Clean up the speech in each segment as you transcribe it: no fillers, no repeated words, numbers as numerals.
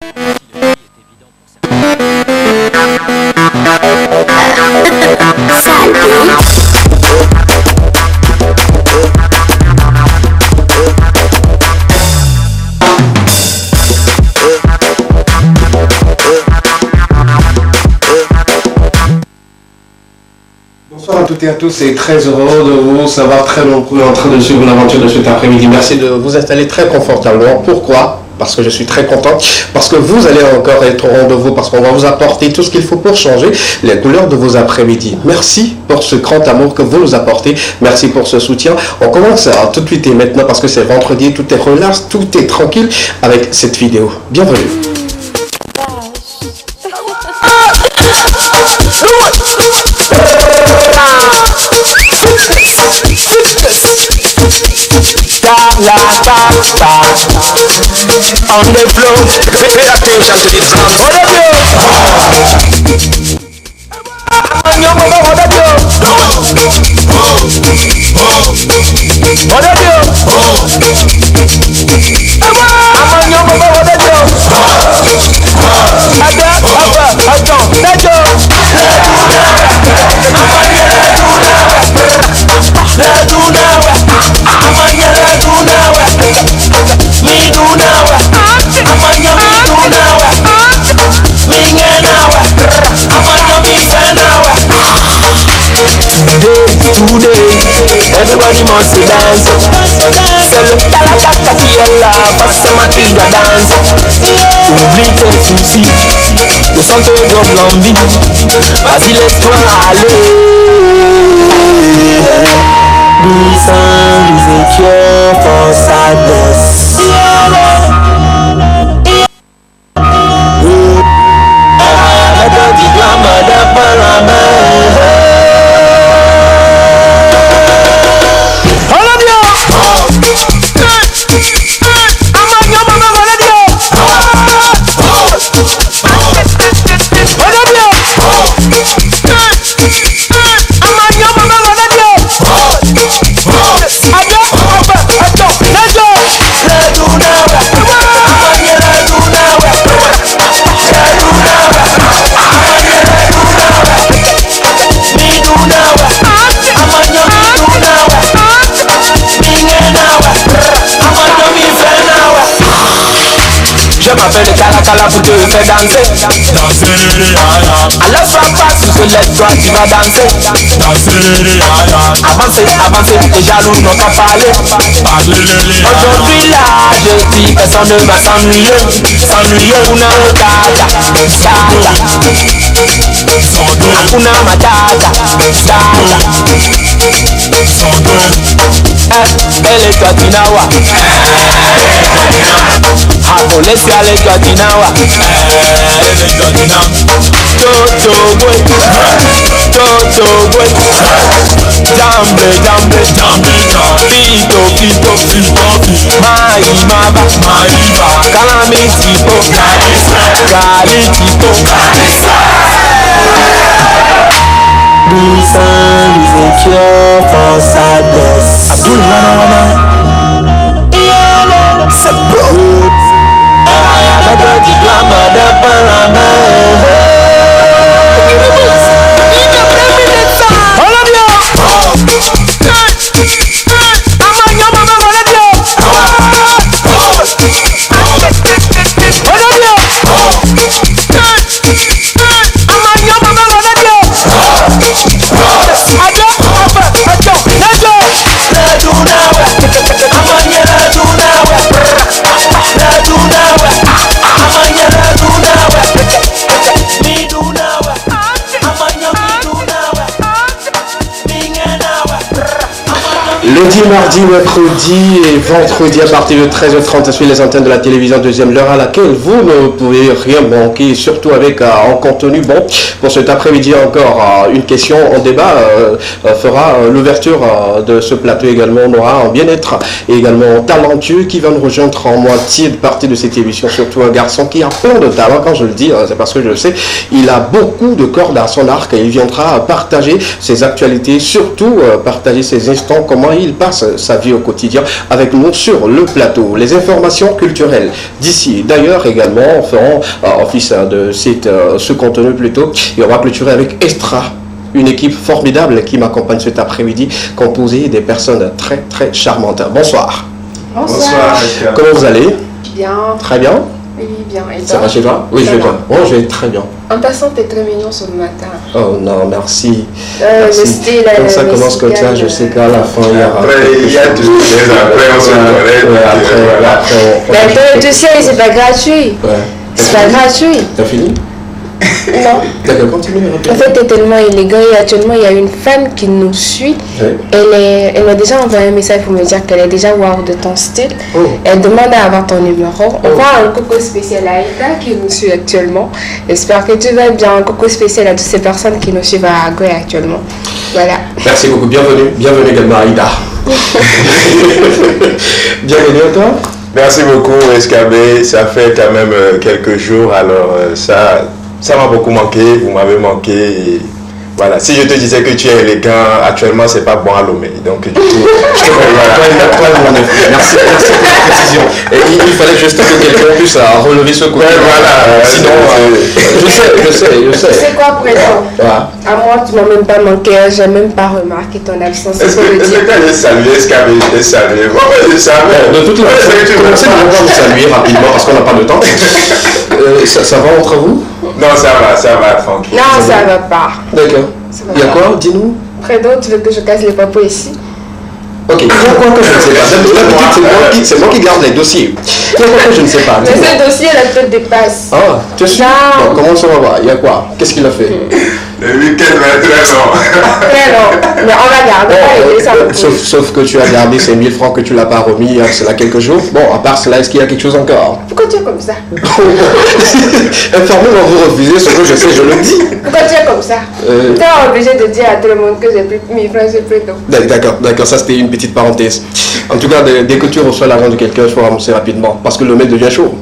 Bonsoir à toutes et à tous et très heureux de vous savoir très nombreux en train de suivre l'aventure de cet après-midi. Merci de vous installer très confortablement. Pourquoi ? Parce que je suis très content, parce que vous allez encore être au rendez-vous, parce qu'on va vous apporter tout ce qu'il faut pour changer les couleurs de vos après-midi. Merci pour ce grand amour que vous nous apportez, merci pour ce soutien. On commence tout de suite et maintenant parce que c'est vendredi, tout est relax, tout est tranquille avec cette vidéo. Bienvenue. On the floor, pay attention to the sound. What up, yo? What up, yo? What up, yo? Everybody must dance. Solo talaka fiella, passe ma tigre dance. Oublie tes soucis, le sang te donne l'envie. Vas-y laisse-toi aller. Listen is a cure for sadness. Je m'appelle Cala pour te faire danser. Alors sois pas sous ce laisse-toi, tu vas danser. Avancez, les jaloux n'ont qu'à parler. Aujourd'hui là, je dis personne ne va s'ennuyer. Una Matata, Hakuna Matata, elle est toi Tinawa. Hakolesi ale toi Tinawa. Toto boy, jambe, pito, mai maba, calamity po, galitipo. Listen is a cure for sadness. Abdul Wana. C'est beau. La petite glamour de Panama. Lundi, mardi, mercredi et vendredi à partir de 13h30 sur les antennes de la télévision deuxième, l'heure à laquelle vous ne pouvez rien manquer, surtout avec un contenu bon. Pour cet après-midi encore, une question en débat fera l'ouverture de ce plateau également. On aura un bien-être et également talentueux qui va nous rejoindre en moitié de partie de cette émission, surtout un garçon qui a plein de talent. Quand je le dis, c'est parce que je le sais, il a beaucoup de cordes à son arc et il viendra partager ses actualités, surtout partager ses instants, comment il passe sa vie au quotidien avec nous sur le plateau. Les informations culturelles d'ici. D'ailleurs, également, feront office de ce contenu plutôt. Et on va clôturer avec Extra. Une équipe formidable qui m'accompagne cet après-midi, composée des personnes très très charmantes. Bonsoir. Bonsoir. Comment vous allez? Bien. Très bien. Oui, bien. Et toi? Ça va chez toi? Oui, je vais bien. Oh, je vais très bien. En passant, t'es très mignon ce matin. Oh non, merci. Le style, comme ça commence comme ça, je sais qu'à la fin, il y aura... Après, il y a tout. Après, on se connaît. Après, tu sais, c'est pas gratuit. Ouais. C'est pas gratuit. T'as fini? Non. D'accord, continue. En fait, t'es tellement élégant et actuellement, il y a une fan qui nous suit. Oui. Elle m'a déjà envoyé un message pour me dire qu'elle est déjà wow de ton style. Oh. Elle demande à avoir ton numéro. On va un coucou spécial à Aïda qui nous suit actuellement. J'espère que tu vas bien. Un coucou spécial à toutes ces personnes qui nous suivent à Agoy actuellement. Voilà. Merci beaucoup, bienvenue. Bienvenue également à Aïda. Bienvenue à toi. Merci beaucoup, SKB. Ça fait quand même quelques jours. Alors, ça m'a beaucoup manqué. Vous m'avez manqué. Et voilà. Si je te disais que tu es élégant, actuellement, c'est pas bon à Lomé. Donc, du coup, je te Merci pour la précision. Et il fallait juste que quelqu'un puisse relever ce côté. voilà. Sinon, je sais. Tu sais quoi, Président? Ouais. À moi, tu m'as même pas manqué. J'ai même pas remarqué ton absence. Est-ce que je saluer SKB? Je saluer. Bon, je savais. De toute façon, commencez à vous saluer rapidement parce qu'on n'a pas de temps. Ça va entre vous? Non, ça va, tranquille. Non, ça va pas. D'accord. Il y a quoi? Dis-nous. Prédo, tu veux que je casse les papous ici? Ok, il y a quoi que je ne sais pas? D'habitude, c'est moi qui garde les dossiers. Il y a quoi que je ne sais pas? Mais ce dossier, la tête dépasse. Ah, tu es sûr? Non. Bon, comment ça va voir? Il y a quoi? Qu'est-ce qu'il a fait? Le week-end va être très long. Mais non, mais on va garder ça et ça. Sauf que tu as gardé ces 1000 francs que tu l'as pas remis, cela quelques jours. Bon, à part cela, est-ce qu'il y a quelque chose encore? Pourquoi tu es comme ça? Informez-moi, vous refusez ce que je sais, je le dis. Pourquoi tu es comme ça? Tu es obligé de dire à tout le monde que j'ai pris 1000 francs, j'ai pris donc. D'accord, ça c'était une petite parenthèse. En tout cas, dès que tu reçois l'argent de quelqu'un, il faut ramasser rapidement, parce que le mail devient chaud.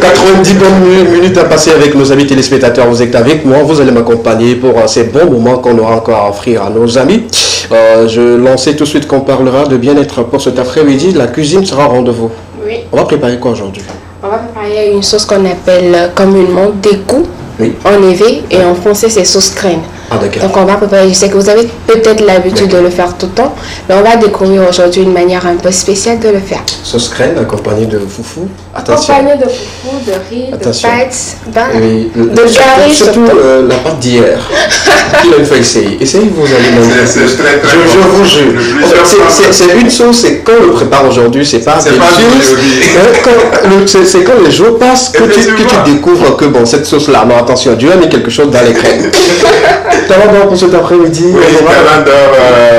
90 bonnes minutes à passer avec nos amis téléspectateurs. Vous êtes avec moi, vous allez m'accompagner pour ces bons moments qu'on aura encore à offrir à nos amis. Je lançais tout de suite qu'on parlera de bien-être pour cet après-midi. La cuisine sera au rendez-vous. Oui. On va préparer quoi aujourd'hui? On va préparer une sauce qu'on appelle communément dégoût. Oui. En éveil et en français c'est sauce crème. Ah d'accord. Donc on va préparer, je sais que vous avez peut-être l'habitude de le faire tout le temps, mais on va découvrir aujourd'hui une manière un peu spéciale de le faire. Sauce crème accompagnée de foufou. Attention. Accompagné de foufou, de riz, Attention. de pâtes, Oui, de curry surtout la pâte d'hier. Il a une fois essayé. Essayez, vous allez même. C'est très très Je bon. vous jure. Le plus C'est une sauce, c'est quand on le prépare aujourd'hui, c'est pas C'est pas c'est quand les jours passent que Effectivement. tu découvres que bon, cette sauce-là, non attention, Dieu a mis quelque chose dans les crèmes. Talent pour cet après-midi. Oui, Talandor,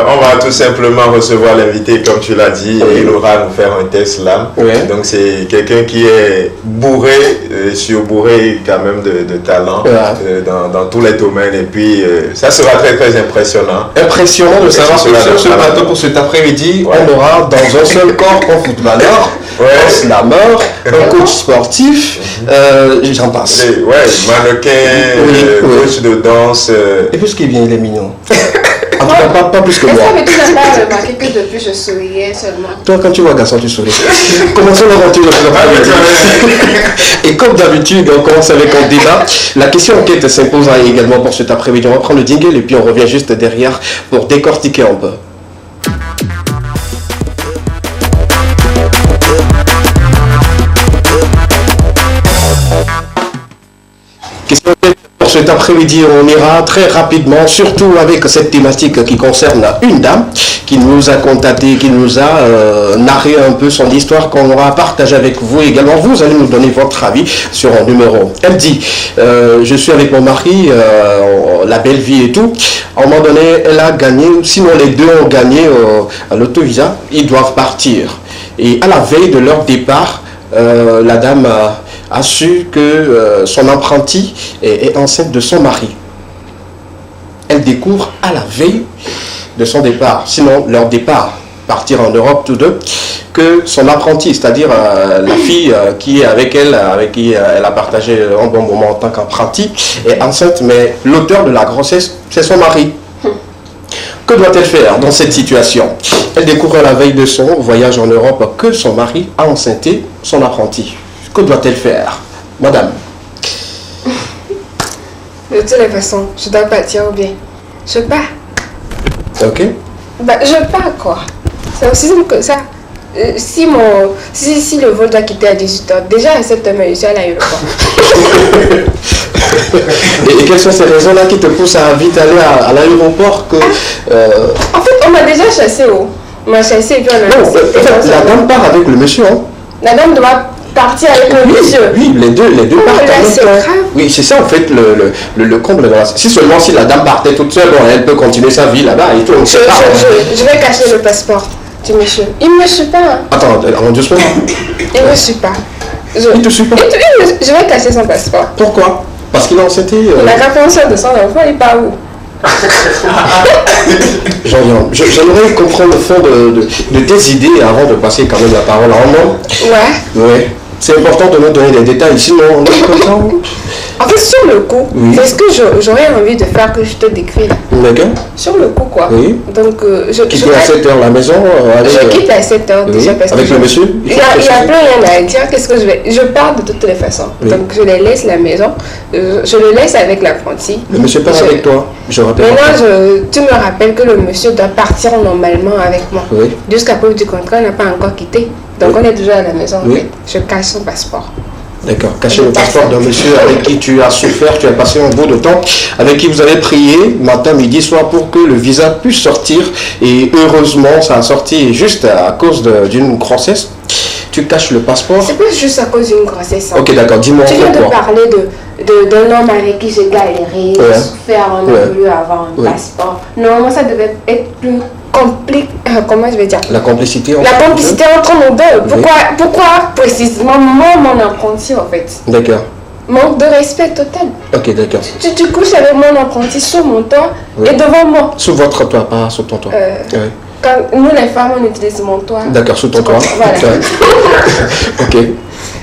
on va tout simplement recevoir l'invité, comme tu l'as dit, et il aura nous faire un test là. Oui. Donc c'est quelqu'un qui est bourré, surbourré quand même de talent dans tous les domaines. Et puis ça sera très très impressionnant. Impressionnant de savoir que sur ce plateau pour cet après-midi, on aura dans un seul corps un footballeur, un slammer, un coach sportif, j'en passe. Ouais, mannequin, coach de danse. Et puis ce qui est bien, il est mignon. En tout cas, pas plus que moi. Est-ce que tu n'as pas remarqué que depuis je souriais seulement? Toi, quand tu vois un garçon, tu souris. Commençons l'aventure de cet après-midi. Et comme d'habitude, on commence avec un débat. La question enquête s'imposera également pour cet après-midi. On va prendre le jingle et puis on revient juste derrière pour décortiquer un peu. Question pour cet après-midi, on ira très rapidement, surtout avec cette thématique qui concerne une dame qui nous a contacté, qui nous a narré un peu son histoire qu'on aura partagé avec vous également. Vous allez nous donner votre avis sur un numéro. Elle dit, je suis avec mon mari, la belle vie et tout. À un moment donné, elle a gagné, sinon les deux ont gagné à l'autovisa, ils doivent partir. Et à la veille de leur départ, la dame a su que son apprenti est enceinte de son mari. Elle découvre à la veille de son départ, sinon leur départ, partir en Europe tous deux, que son apprenti, c'est-à-dire la fille qui est avec elle, avec qui elle a partagé un bon moment en tant qu'apprenti, est enceinte, mais l'auteur de la grossesse, c'est son mari. Que doit-elle faire dans cette situation? Elle découvre à la veille de son voyage en Europe que son mari a enceinté son apprenti. Que doit-elle faire, madame? De toutes les façons, je dois partir ou bien je pars. Ok. Bah, je pars quoi. C'est aussi simple que ça. Si le vol doit quitter à 18h, déjà à 7h, je suis à l'aéroport. Et quelles sont ces raisons-là qui te poussent à vite aller à l'aéroport que... En fait, on m'a déjà chassé. On m'a chassé et puis on a... Non, en fait, la dame part avec le monsieur. Hein. La dame doit partir avec le monsieur. Oui, les deux partent là, en même c'est temps. grave. Oui, c'est ça en fait le comble de la... Si seulement si la dame partait toute seule, bon, elle peut continuer sa vie là-bas et tout. Je vais cacher le passeport du monsieur. Il ne me suit pas. Hein. Attends, doucement. Il ne me suit pas. Il te suit pas. Je vais cacher son passeport. Pourquoi? Parce qu'il a enceinté... Il n'a qu'à penser de son enfant, il part où? J'aimerais comprendre le fond de tes idées avant de passer quand même la parole à un homme. Ouais. Ouais. C'est important de nous donner des détails, sinon on est content. En fait, sur le coup, Oui. c'est ce que j'aurais envie de faire que je te décris là. D'accord. Sur le coup, quoi. Oui. Donc, Quitter à 7h la maison. je quitte à 7h oui. déjà parce que... Avec le monsieur Il y a plus rien à dire. Qu'est-ce que je vais... Je pars de toutes les façons. Oui. Donc, je les laisse la maison. Je le laisse avec l'apprenti. Le monsieur part avec toi, je rappelle. Maintenant, tu me rappelles que le monsieur doit partir normalement avec moi. Oui. Jusqu'à preuve du contrat, il n'a pas encore quitté. Donc, Oui. on est toujours à la maison. En Oui. fait. Je cache son passeport. D'accord. Cacher le passeport d'un monsieur avec qui tu as souffert, tu as passé un bout de temps, avec qui vous avez prié matin, midi, soir pour que le visa puisse sortir. Et heureusement, ça a sorti juste à cause d'une grossesse. Tu caches le passeport. C'est pas juste à cause d'une grossesse. Hein. Ok, d'accord. Dis-moi Tu viens de pourquoi. parler d'un homme avec qui j'ai galéré, j'ai souffert, on a voulu avoir un passeport. Normalement, ça devait être plus compliqué. Comment je vais dire? La complicité. La complicité entre nous deux. Pourquoi précisément moi, mon apprenti en fait? D'accord. Manque de respect total. Ok, d'accord. Tu couches avec mon apprenti sur mon toit et devant moi. Sous votre toit, pas sous ton toit. Oui. Quand nous les femmes on utilise mon toit. D'accord, sous ton toit. Voilà. Ok.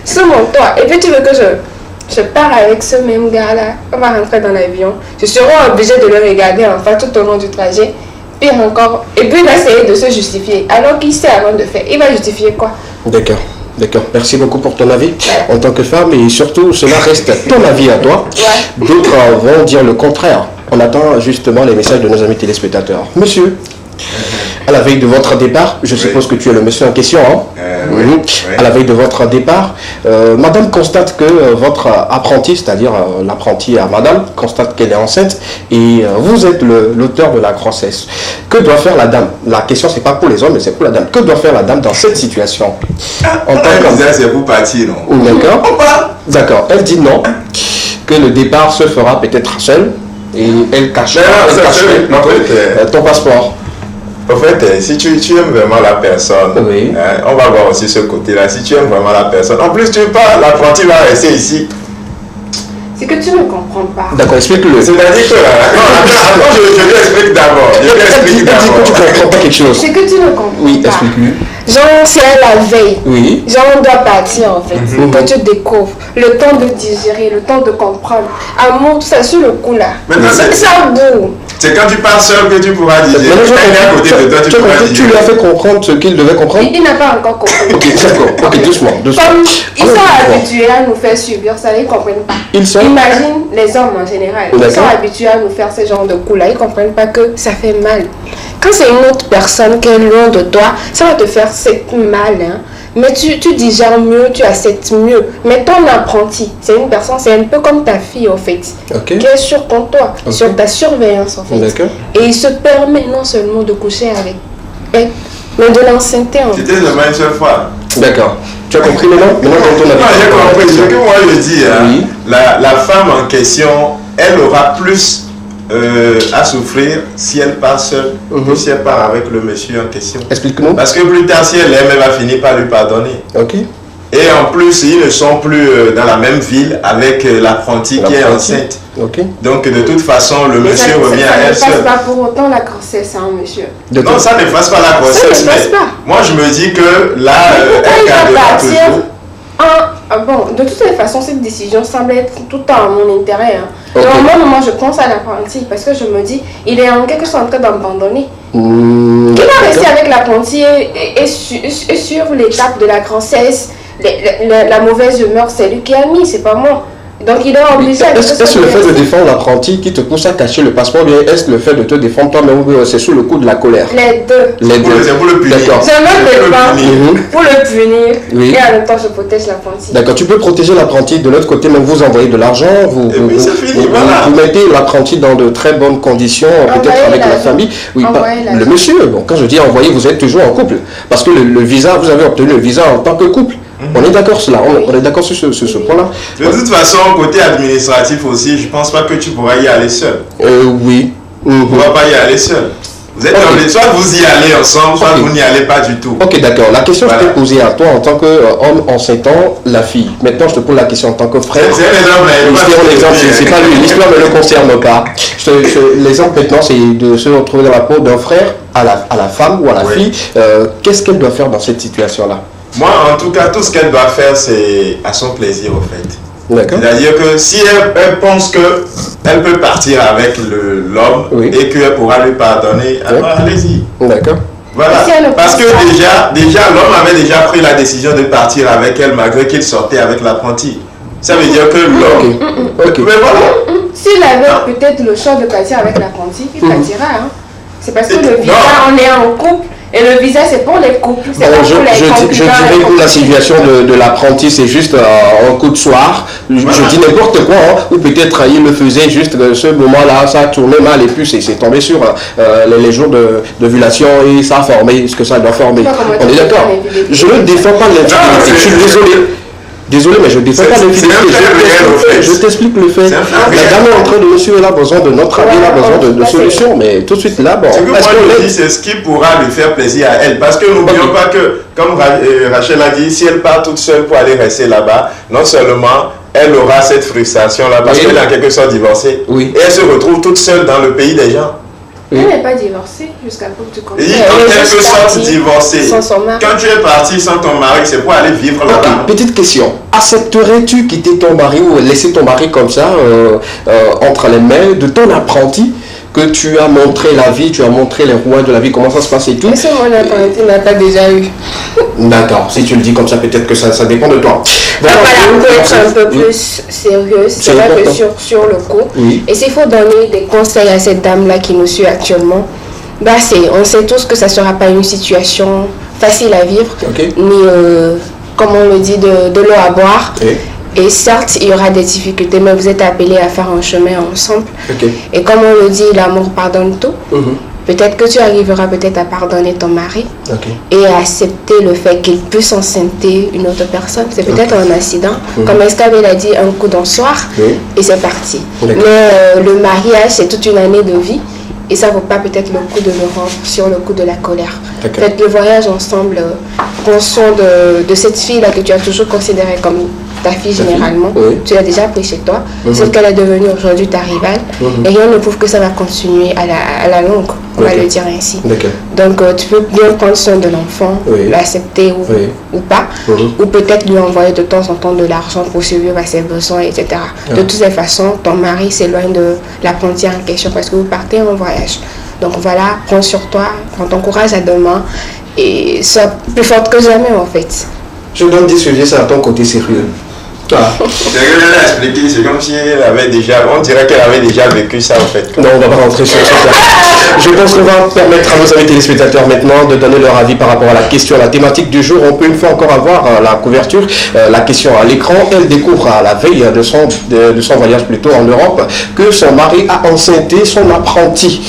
Sur mon toit. Et puis tu veux que je pars avec ce même gars-là. On va rentrer dans l'avion. Je serai obligée de le regarder en face tout au long du trajet. Pire encore. Et puis il va essayer de se justifier. Alors qu'il sait avant de faire. Il va justifier quoi? D'accord. D'accord. Merci beaucoup pour ton avis Ouais. en tant que femme et surtout cela reste ton avis à toi. Ouais. D'autres vont dire le contraire. On attend justement les messages de nos amis téléspectateurs. Monsieur, à la veille de votre départ, je suppose que tu es le monsieur en question, hein? Oui. Mhm. Oui. À la veille de votre départ, madame constate que votre apprenti, c'est-à-dire l'apprenti à madame, constate qu'elle est enceinte et vous êtes l'auteur de la grossesse. Que doit faire la dame? La question, c'est pas pour les hommes, mais c'est pour la dame. Que doit faire la dame dans cette situation? En tant On qu'homme. disait c'est pour partir, non? D'accord. On part. D'accord. Elle dit non, que le départ se fera peut-être seul et elle cache, ton passeport. En fait, si tu aimes vraiment la personne, Oui. on va voir aussi ce côté-là. Si tu aimes vraiment la personne, en plus tu pars, l'apprenti va rester ici. C'est que tu ne comprends pas. D'accord, explique-le. C'est-à-dire que attends, je lui explique d'abord. Je lui explique Dis que tu d'abord. ne comprends pas quelque chose. C'est que tu ne comprends Oui, pas. explique-lui. Genre, c'est à la veille. Oui. Genre, on doit partir en fait. Que tu découvres. Le temps de digérer, le temps de comprendre. Amour, tout ça sur le coup là. Maintenant, C'est ça bout. C'est quand tu pars seul que tu pourras digérer. Maintenant, Quand il est à côté de toi, tu pourras tu lui as digérer. fait comprendre ce qu'il devait comprendre. Il n'a pas encore compris. Ok, d'accord. Ok, doucement. Comme ils sont Alors, habitués à nous faire subir ça, ils ne comprennent pas. Ils sont. Imagine les hommes en général. Ils D'accord. sont habitués à nous faire ce genre de coups là. Ils ne comprennent pas que ça fait mal. Quand c'est une autre personne qui est loin de toi, ça va te faire cette mal. Hein. Mais tu digères mieux, tu acceptes mieux. Mais ton apprenti, c'est une personne, c'est un peu comme ta fille en fait. Ok. Qui est sur ton toit, Ok. sur ta surveillance en fait. D'accord. Et il se permet non seulement de coucher avec elle, mais de l'enceinter en fait. C'était seulement une seule fois. D'accord. Tu as compris maintenant? Maintenant, dans ton Non, avis. j'ai compris. Ce que moi je dis, hein, Oui. la femme en question, elle aura plus à souffrir si elle part seule que si elle part avec le monsieur en question. Explique-nous. Parce que plus tard, si elle l'aime, elle va finir par lui pardonner. Ok. Et en plus, ils ne sont plus dans la même ville avec l'apprenti qui est L'apprenti. enceinte. Ok. Donc de toute façon, le Mais monsieur ça revient à ne elle passe seule. pas pour autant la grossesse, hein, monsieur. De Non, tout- ça ne fasse pas la grossesse. ne fasse mais pas. moi, je me dis que là, Pourquoi elle il va gardera partir toujours. Bon, de toutes les façons, cette décision semble être tout à mon intérêt. Hein. Ok. Donc, moi, je pense à l'apprenti parce que je me dis, il est en quelque sorte en train d'abandonner. Qui va rester avec l'apprenti et sur l'étape de la grossesse, la mauvaise humeur, c'est lui qui a mis, c'est pas moi. Donc il est obligé à... Est-ce le fait de défendre l'apprenti qui te pousse à cacher le passeport, bien est-ce le fait de te défendre toi-même ou c'est sous le coup de la colère? Les deux. Les deux. C'est pour le punir. D'accord. Je me défends pour le punir Oui. et en même temps je protège l'apprenti. D'accord, tu peux protéger l'apprenti de l'autre côté, même vous envoyez de l'argent, vous mettez l'apprenti dans de très bonnes conditions, peut-être avec la famille. Oui, le monsieur, bon, quand je dis envoyer, vous êtes toujours en couple. Parce que le visa, vous avez obtenu le visa en tant que couple. On est d'accord sur on est d'accord sur ce point-là. De toute façon, côté administratif aussi, je pense pas que tu pourras y aller seul. Oui. Tu ne pourras pas y aller seul. Vous êtes soit vous y allez ensemble, soit vous n'y allez pas du tout. Ok, d'accord. La question que je t'ai posée à toi en tant qu'homme enceintant la fille. Maintenant, je te pose la question en tant que frère. C'est l'exemple. C'est pas lui. L'histoire ne le concerne pas. L'exemple maintenant, c'est de se retrouver dans la peau d'un frère à la femme ou à la fille. Qu'est-ce qu'elle doit faire dans cette situation-là? Moi, en tout cas, tout ce qu'elle doit faire, c'est à son plaisir, au fait. C'est-à-dire que si elle pense qu'elle peut partir avec l'homme et qu'elle pourra lui pardonner, alors allez-y. D'accord. Voilà. Parce que déjà l'homme avait déjà pris la décision de partir avec elle malgré qu'il sortait avec l'apprenti. Ça veut dire que l'homme... Okay. Mais voilà. S'il avait peut-être le choix de partir avec l'apprenti, il partira. Hein. C'est parce que le visa, on est en couple. Et le visa, c'est pour les couples, c'est pas pour les je dirais que la situation de l'apprenti, c'est juste un coup de soir. Je dis n'importe quoi, hein, ou peut-être il le faisait juste ce moment-là, ça tournait mal et puis c'est tombé sur les jours d'ovulation et ça a formé ce que ça doit former. On est d'accord? Je ne défends pas l'infidélité, je suis désolé. Désolé, mais je ne défends pas l'infidélité. Je t'explique le fait. La dame est en train de monsieur, elle a besoin de notre avis, elle a besoin de solutions, mais tout de suite là, bon. Ce que moi je dis, c'est ce qui pourra lui faire plaisir à elle. Parce que n'oublions pas que, comme Rachel a dit, si elle part toute seule pour aller rester là-bas, non seulement elle aura cette frustration-là, parce qu'elle est en quelque sorte divorcée, et elle se retrouve toute seule dans le pays des gens. Elle n'est pas divorcée jusqu'à peu que tu comprends. Et en quelque sorte divorcée. Quand tu es parti sans ton mari, c'est pour aller vivre là-bas. Petite question. Accepterais-tu quitter ton mari ou laisser ton mari comme ça entre les mains de ton apprenti que tu as montré la vie, tu as montré les rouages de la vie, comment ça se passe et tout? Est-ce que mon apprenti n'a pas déjà eu? D'accord, si tu le dis comme ça, peut-être que ça dépend de toi. Voilà, on peut être un peu plus sérieux, c'est vrai que sur le coup. Et s'il faut donner des conseils à cette dame-là qui nous suit actuellement, on sait tous que ça ne sera pas une situation facile à vivre, ni, comme on le dit, de l'eau à boire. Et certes, il y aura des difficultés, mais vous êtes appelés à faire un chemin ensemble. Et comme on le dit, l'amour pardonne tout. Peut-être que tu arriveras peut-être à pardonner ton mari et à accepter le fait qu'il puisse enceinter une autre personne. C'est peut-être un accident. Comme Escabel a dit, un coup d'un soir et c'est parti. Mais le mariage, c'est toute une année de vie. Et ça ne vaut pas peut-être le coup de le rendre sur le coup de la colère. Faites le voyage ensemble, conscient de cette fille-là que tu as toujours considérée comme ta fille généralement. Tu l'as déjà pris chez toi. Celle qu'elle est devenue aujourd'hui ta rivale. Et rien ne prouve que ça va continuer à la longue. On va le dire ainsi. Donc tu peux bien prendre soin de l'enfant, l'accepter ou pas. Ou peut-être lui envoyer de temps en temps de l'argent pour survivre à ses besoins, etc. De toutes les façons, ton mari s'éloigne de l'apprenti en question parce que vous partez en voyage. Donc voilà, prends sur toi, prends ton courage à demain et sois plus forte que jamais en fait. Je donne des sujets, ça à ton côté sérieux. C'est qu'elle a expliqué, c'est comme si elle avait déjà, on dirait qu'elle avait déjà vécu ça en fait. Non, on va pas rentrer sur ça. Je pense qu'on va permettre à nos amis téléspectateurs maintenant de donner leur avis par rapport à la question, à la thématique du jour. On peut une fois encore avoir la couverture, la question à l'écran. Elle découvre à la veille de son voyage plutôt en Europe que son mari a enceinté son apprenti.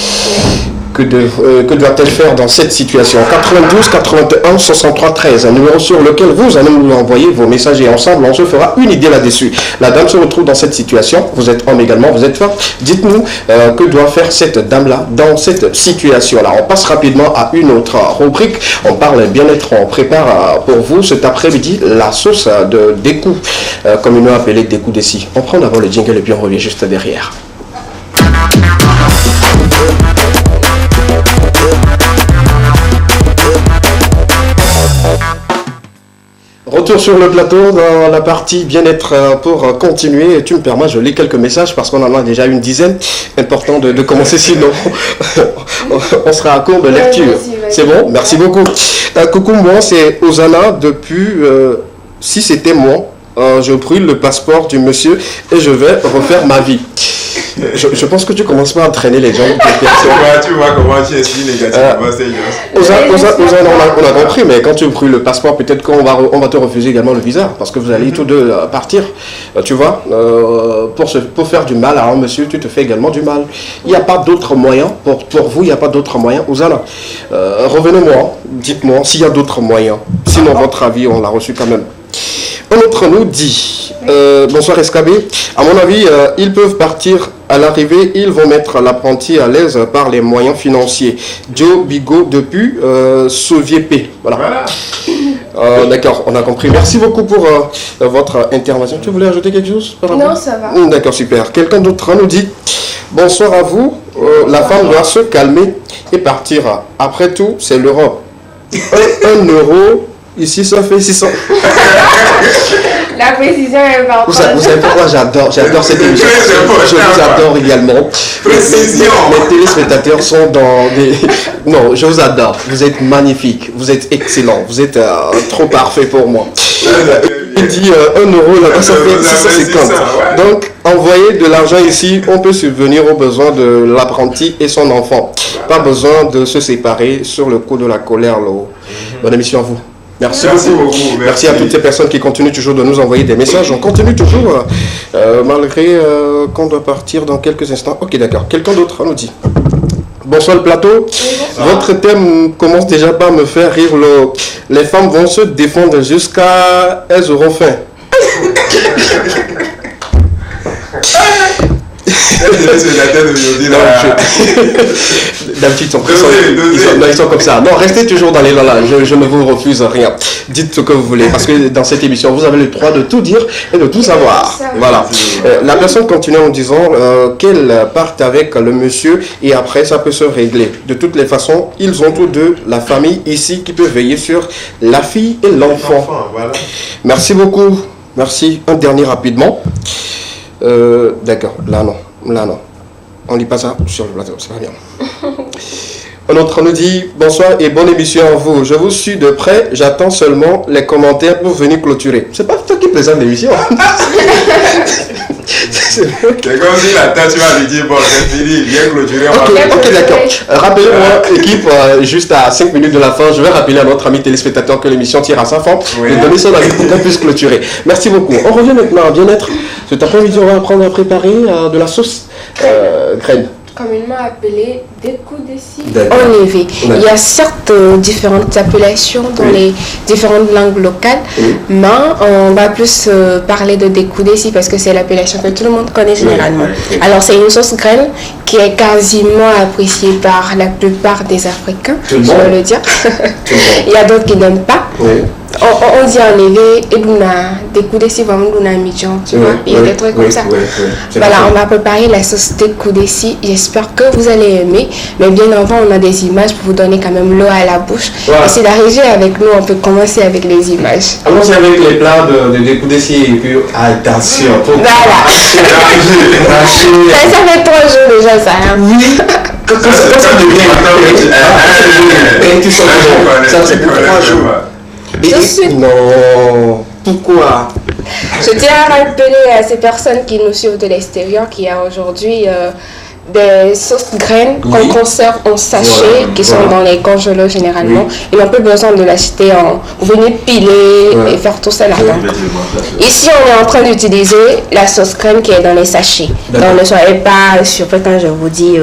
Que doit-elle faire dans cette situation? 92 81 63 13, un numéro sur lequel vous allez nous envoyer vos messages et ensemble on se fera une idée là-dessus. La dame se retrouve dans cette situation, vous êtes homme également, vous êtes fort. Dites-nous que doit faire cette dame-là dans cette situation-là. On passe rapidement à une autre rubrique. On parle bien-être, on prépare pour vous cet après-midi la sauce de Décou, comme ils l'ont appelé Décou d'ici. On prend d'abord le jingle et puis on revient juste derrière. Retour sur le plateau dans la partie bien-être pour continuer. Tu me permets, je lis quelques messages parce qu'on en a déjà une dizaine. Important de commencer, sinon on sera à court de lecture. C'est bon? Merci beaucoup. Coucou, moi c'est Osana. Depuis, si c'était moi, je brûle le passeport du monsieur et je vais refaire ma vie. Je pense que tu commences pas à entraîner les gens. Tu vois comment tu es si négativement, on a compris, mais quand tu brûles le passeport, peut-être qu'on va te refuser également le visa, parce que vous allez tous deux partir. Tu vois, pour faire du mal à un monsieur, tu te fais également du mal. Il n'y a pas d'autre moyen, pour vous, il n'y a pas d'autre moyen. Osana, revenez-moi, dites-moi s'il y a d'autres moyens. Sinon, votre avis, on l'a reçu quand même. Un autre nous dit, bonsoir Escabé, à mon avis, ils peuvent partir à l'arrivée, ils vont mettre l'apprenti à l'aise par les moyens financiers. Joe Bigot depuis Soviet-P. Voilà. D'accord, on a compris. Merci beaucoup pour votre intervention. Tu voulais ajouter quelque chose? Non, ça va. D'accord, super. Quelqu'un d'autre nous dit, bonsoir à vous, la femme doit se calmer et partir. Après tout, c'est l'Europe. 1 euro. Ici, ça fait 600. La précision est importante. Vous savez pourquoi j'adore cette émission? Je vous adore également. Précision. Les téléspectateurs sont dans des... Non, je vous adore. Vous êtes magnifiques. Vous êtes excellents. Vous êtes trop parfait pour moi. Il dit 1 euro, là-bas, ça fait 650. Donc, envoyer de l'argent ici, on peut subvenir aux besoins de l'apprenti et son enfant. Pas besoin de se séparer sur le coup de la colère. Bonne émission à vous. Merci beaucoup. Merci à toutes ces personnes qui continuent toujours de nous envoyer des messages. On continue toujours, malgré qu'on doit partir dans quelques instants. Ok, d'accord. Quelqu'un d'autre nous dit. Bonsoir le plateau. Votre thème commence déjà par me faire rire. Les femmes vont se défendre jusqu'à... Elles auront faim. D'habitude, ils sont comme ça. Non, restez toujours dans les là. Je ne vous refuse rien. Dites ce que vous voulez, parce que dans cette émission, vous avez le droit de tout dire et de tout savoir. Voilà. La personne continue en disant qu'elle parte avec le monsieur et après, ça peut se régler. De toutes les façons, ils ont tous deux la famille ici qui peut veiller sur la fille et l'enfant. Voilà. Merci beaucoup. Merci. Un dernier rapidement. D'accord. Là, non. On lit pas ça sur le plateau, c'est pas bien. Un autre nous dit, bonsoir et bonne émission à vous. Je vous suis de près, j'attends seulement les commentaires pour venir clôturer. C'est pas toi qui présente l'émission. C'est comme si la tâche, tu vas lui dire, bon, c'est fini, viens clôturer. Ok, d'accord. Rappelez-moi, équipe, juste à 5 minutes de la fin, je vais rappeler à notre ami téléspectateur que l'émission tire à sa fin. De donner son avis pour qu'on puisse clôturer. Merci beaucoup. On revient maintenant à bien-être. Cet après-midi, on va apprendre à préparer de la sauce graine. Communément appelé découdessi. En effet, il y a certes différentes appellations dans les différentes langues locales, mais on va plus parler de découdessi parce que c'est l'appellation que tout le monde connaît généralement. Alors c'est une sauce graine qui est quasiment appréciée par la plupart des Africains, je veux le dire. Il y a d'autres qui n'aiment pas. On dit en effet, découdessi vraiment tu vois, il y a des trucs comme ça. Voilà, on va préparer la sauce découdessi. J'espère que vous allez aimer. Mais bien avant, on a des images pour vous donner quand même l'eau à la bouche. Et la régie avec nous, on peut commencer avec les images. Commencez avec les plats de découdessi et puis attention. Voilà. Ça fait 3 jours déjà ça. Oui. Quand ça devient tu sens que ça c'est pour 3 jours. Non, pourquoi? Je tiens à rappeler à ces personnes qui nous suivent de l'extérieur qu'il y a aujourd'hui des sauces graines qu'on conserve en sachets qui sont dans les congelos généralement. Ils n'ont plus besoin de l'acheter vous venez piler et faire tout ça là-dedans. Ici, on est en train d'utiliser la sauce graine qui est dans les sachets. Donc ne soyez pas surpris quand je vous dis...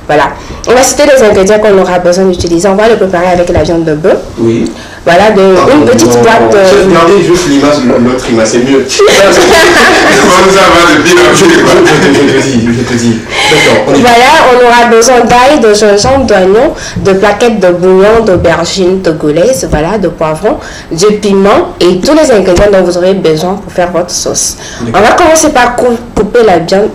Voilà. On va citer les ingrédients qu'on aura besoin d'utiliser. On va le préparer avec la viande de bœuf. Oui. Voilà, une petite boîte. Regardez juste l'image, l'autre image, c'est mieux. Je te dis. D'accord. Voilà, on aura besoin d'ail, de gingembre, d'oignon, de plaquettes de bouillon, d'aubergines togolaises, voilà, de poivrons, de piment et tous les ingrédients dont vous aurez besoin pour faire votre sauce. On va commencer par couper la viande,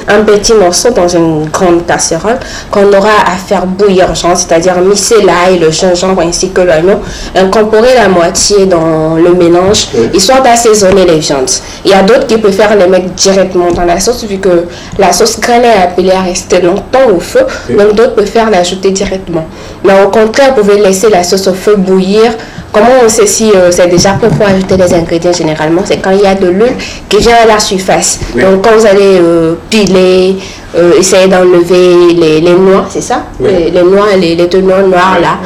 un petit morceau dans une grande casserole qu'on aura à faire bouillir, genre, c'est-à-dire misser l'ail, le gingembre ainsi que l'oignon, incorporer la moitié dans le mélange, histoire d'assaisonner les viandes. Il y a d'autres qui préfèrent les mettre directement dans la sauce, vu que la sauce grainée est appelée à rester longtemps au feu, donc d'autres préfèrent l'ajouter directement. Mais au contraire, vous pouvez laisser la sauce au feu bouillir. Comment on sait si c'est déjà prêt pour ajouter les ingrédients généralement? C'est quand il y a de l'huile qui vient à la surface. Donc quand vous allez piler, essayer d'enlever les noix, c'est ça? Les noix, les tenants noirs là.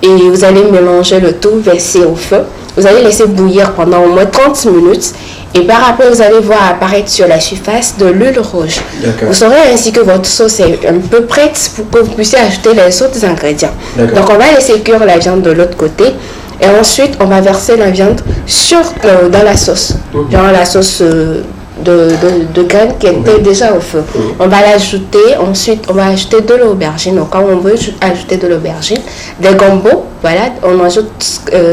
Et vous allez mélanger le tout, verser au feu. Vous allez laisser bouillir pendant au moins 30 minutes. Et par après, vous allez voir apparaître sur la surface de l'huile rouge. Vous saurez ainsi que votre sauce est un peu prête pour que vous puissiez ajouter les autres ingrédients. Donc on va laisser cuire la viande de l'autre côté. Et ensuite, on va verser la viande dans la sauce. Genre la sauce de graines qui était déjà au feu. On va l'ajouter. Ensuite, on va ajouter de l'aubergine. Au cas où on veut ajouter de l'aubergine. Des gambos. Voilà, on ajoute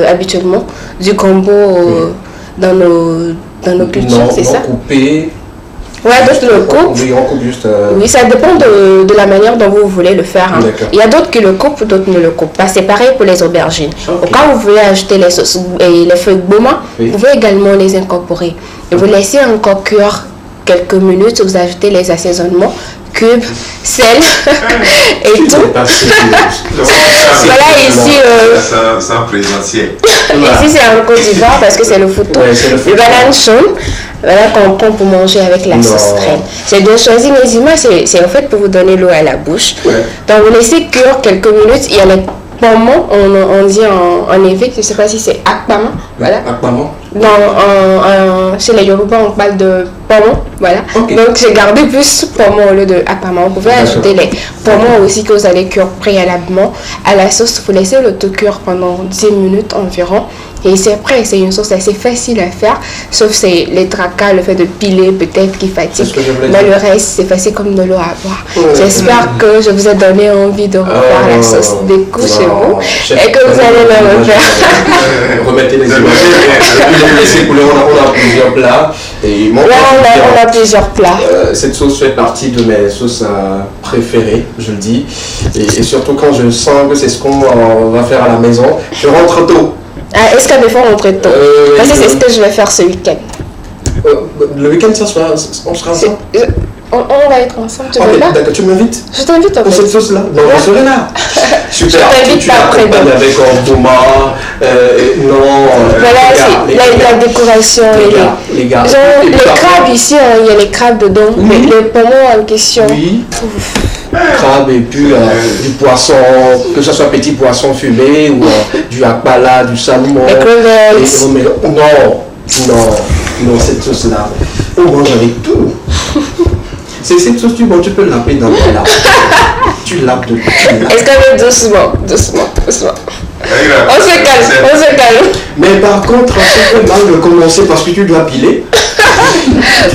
habituellement du gombo dans nos cultures, c'est ça? Coupé. Ouais, d'autres le coupent. Oui, on coupe juste. Oui, ça dépend de la manière dont vous voulez le faire. Hein. Il y a d'autres qui le coupent, d'autres ne le coupent pas. C'est pareil pour les aubergines. Au cas où vous voulez ajouter les sauces et les feuilles de boma, vous pouvez également les incorporer. Et vous laissez encore cuire quelques minutes. Vous ajoutez les assaisonnements, cubes, sel et tout. Voilà, ici. C'est en présentiel. Ici, c'est en Côte d'Ivoire parce que c'est le foutou. Le banane jaune. Voilà qu'on prend pour manger avec la sauce crème. C'est bien choisi, mais dis-moi, c'est en fait pour vous donner l'eau à la bouche. Donc vous laissez cuire quelques minutes. Il y a les pommons, on dit en évêque, je ne sais pas si c'est akpama. Voilà. Akpama. Chez les Yoruba, on parle de pommons. Voilà. Donc j'ai gardé plus pommons au lieu de akpama. Vous pouvez ajouter les pommons aussi que vous allez cuire préalablement à la sauce. Vous laissez le tout cuire pendant 10 minutes environ. Et c'est prêt, c'est une sauce assez facile à faire, sauf c'est les tracas, le fait de piler peut-être qui fatigue. Mais le reste, c'est facile comme de l'eau à boire. J'espère que je vous ai donné envie de refaire la sauce des coups chez vous et que vous allez le refaire. Remettez les images. On a plusieurs plats. Et moi, on a plusieurs plats. Cette sauce fait partie de mes sauces préférées, je le dis. Et surtout quand je sens que c'est ce qu'on va faire à la maison, je rentre tôt. Est-ce qu'il faut rentrer tôt? Parce que c'est ce que je vais faire ce week-end. Le week-end, on sera ensemble. On va être ensemble. Tu veux là? D'accord, tu m'invites? Je t'invite en fait. Pour cette sauce-là? Non, je serai là. Super. Je t'invite pas après. Avec un boma. Voilà, la décoration. Les gars. Les crabes ici, il y a les crabes dedans. Les pommons en question. Oui. Crabe et puis du poisson, que ce soit petit poisson fumé ou du akbala, du salmon. Les crevettes. Non, cette sauce-là, on mange avec tout. C'est cette sauce, tu peux laver dans le plat. Tu laves de tout. Est-ce qu'on est doucement? On se calme. Mais par contre, c'est très mal de commencer parce que tu dois piler.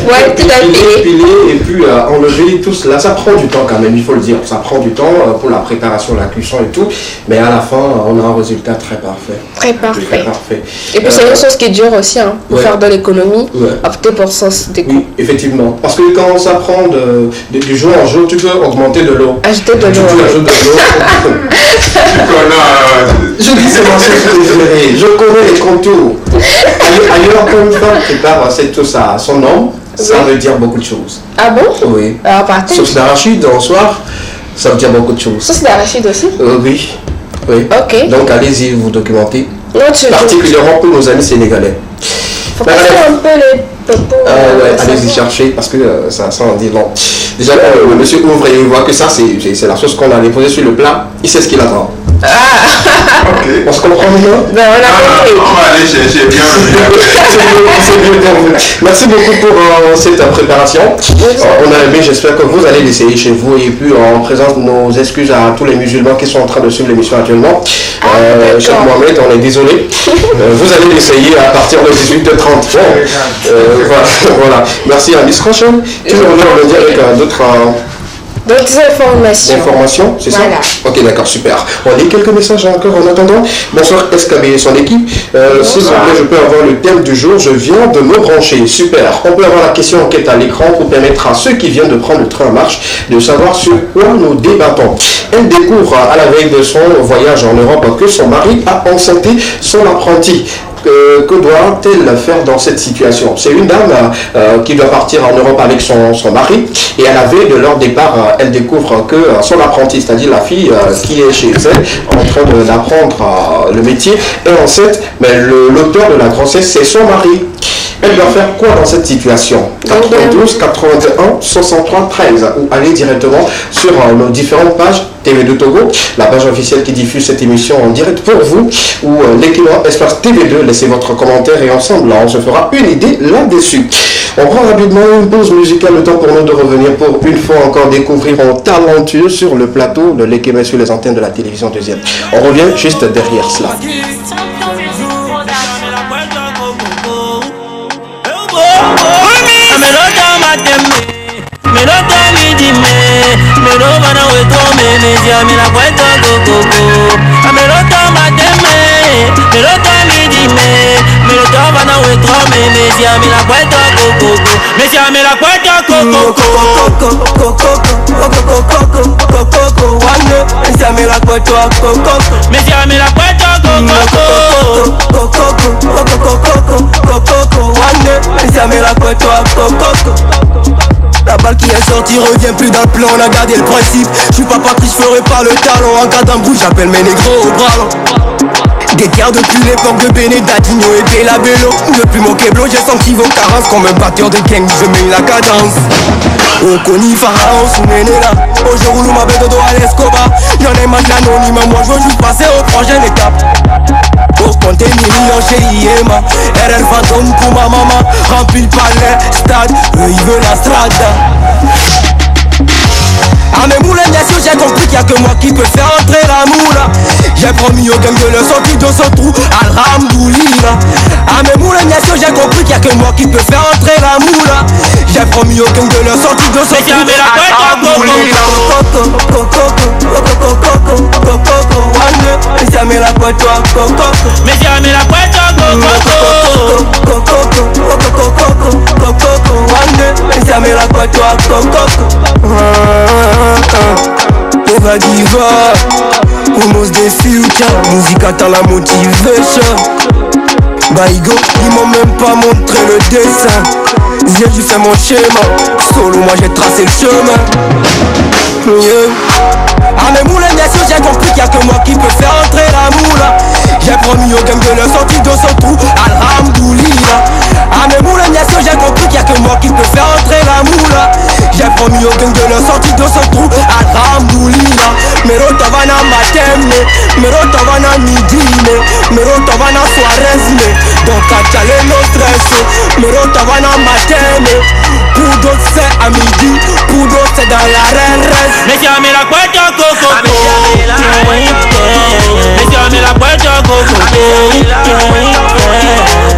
Ouais, tu dois piler et puis enlever tout cela. Ça prend du temps quand même, il faut le dire. Ça prend du temps pour la préparation, la cuisson et tout. Mais à la fin, on a un résultat très parfait. Très parfait. Et puis c'est une sauce qui dure aussi, hein, pour faire de l'économie. Opter pour sauce déco. Oui, effectivement. Parce que quand ça prend du jour en jour, tu peux augmenter de l'eau. Ajouter de l'eau. Je dis c'est ma sauce préférée. Je connais les contours. Ailleurs, quand une femme prépare cette sauce à son nom, ça veut dire beaucoup de choses. Ah bon? Oui. Alors, sauce d'arachide en soir, ça veut dire beaucoup de choses. Sauce d'arachide aussi? Oui. Ok. Donc allez-y, vous documentez. Non, particulièrement pour nos amis sénégalais. Faut passer un peu les topos. Allez-y chercher parce que ça en dit long. Déjà, le monsieur ouvre et il voit que ça, c'est la sauce qu'on a déposée sur le plat. Il sait ce qu'il attend. Ok. On se comprend maintenant? Ben, on va aller chercher bien. C'est mieux pour vous. Merci beaucoup pour cette préparation. On a aimé, j'espère que vous allez l'essayer chez vous. Et puis, on présente nos excuses à tous les musulmans qui sont en train de suivre l'émission actuellement. Cheikh Mohamed, on est désolé. Vous allez l'essayer à partir de 18h30. Voilà. Merci à Miss Rochon. Tu nous reviens, on va dire avec d'autres Donc, des informations. Information, c'est Voilà. ça? Ok, d'accord, super. On lit quelques messages encore en attendant. Bonsoir SKB et son équipe. S'il vous plaît, je peux avoir le thème du jour. Je viens de me brancher. Super. On peut avoir la question enquête à l'écran pour permettre à ceux qui viennent de prendre le train en marche de savoir sur quoi nous débattons. Elle découvre à la veille de son voyage en Europe que son mari a enceinté son apprenti. Que doit-elle faire dans cette situation? C'est une dame qui doit partir en Europe avec son mari et à la veille de leur départ, elle découvre que son apprenti, c'est-à-dire la fille qui est chez elle en train d'apprendre le métier, est enceinte, mais l'auteur de la grossesse, c'est son mari. Elle doit faire quoi dans cette situation? 92 81 63 13 ou aller directement sur nos différentes pages TV2 Togo, la page officielle qui diffuse cette émission en direct pour vous, ou l'équivalent espace TV2. Laissez votre commentaire et ensemble, là, on se fera une idée là-dessus. On prend rapidement une pause musicale, le temps pour nous de revenir pour une fois encore découvrir un talentueux sur le plateau de l'Ekeme sur les antennes de la télévision deuxième. On revient juste derrière cela. La balle qui est sortie revient plus dans le plan, on a gardé le principe. Je suis pas Patrice, je ferai pas le talent. En cas d'embrouille, j'appelle mes négros au bras long. Des guerres depuis l'époque de Benedadinho et Bella Bello. Depuis mon Keblo, j'ai senti vos carences. Comme un batteur de gang, je mets la cadence. On connaît Pharaon, Soumené là. Aujourd'hui, ma bête de dos à l'Escobar. Y'en a marre de l'anonyme, moi je veux juste passer aux prochaines étapes. Pour compter millions chez Iema. RL fantôme pour ma maman. Remplis le palais, stade, eux ils veulent la strada. À mes moulins bien sûr j'ai compris qu'il n'y a que moi qui peux faire entrer la moula. J'ai promis au gang de le sortir de son trou, alhamdoulilah. À mes moulins bien sûr j'ai compris qu'il n'y a que moi qui peux faire entrer la moula. J'ai promis au gang de le sortir de son trou, alhamdoulilah. Jamais la pointe toi coco, mais jamais la pointe toi coco, jamais la pointe toi coco. Never give up, almost the future. Musique attend la motivation. Baigo, ils m'ont même pas montré le dessin. J'ai juste fait mon schéma. Solo, moi j'ai tracé le chemin. À mes moulins, bien sûr, j'ai compris qu'il n'y a que moi qui peux faire entrer la moula. J'ai promis au gang de le sortir de son trou, alhamdoulilah. À mes moulins, bien sûr, j'ai compris qu'il n'y a que moi qui peux faire entrer la moula. J'ai promis au gang de le sortir de son trou, alhamdoulilah. Mero tavana mateme, mero tavana midine, mero tavana soiresme. Donc à caler no stress, mero tavana mateme. Pour d'autres c'est à midi, pour d'autres c'est dans la RRS. Mais jamais la pointe en coco, mais jamais la pointe en coco,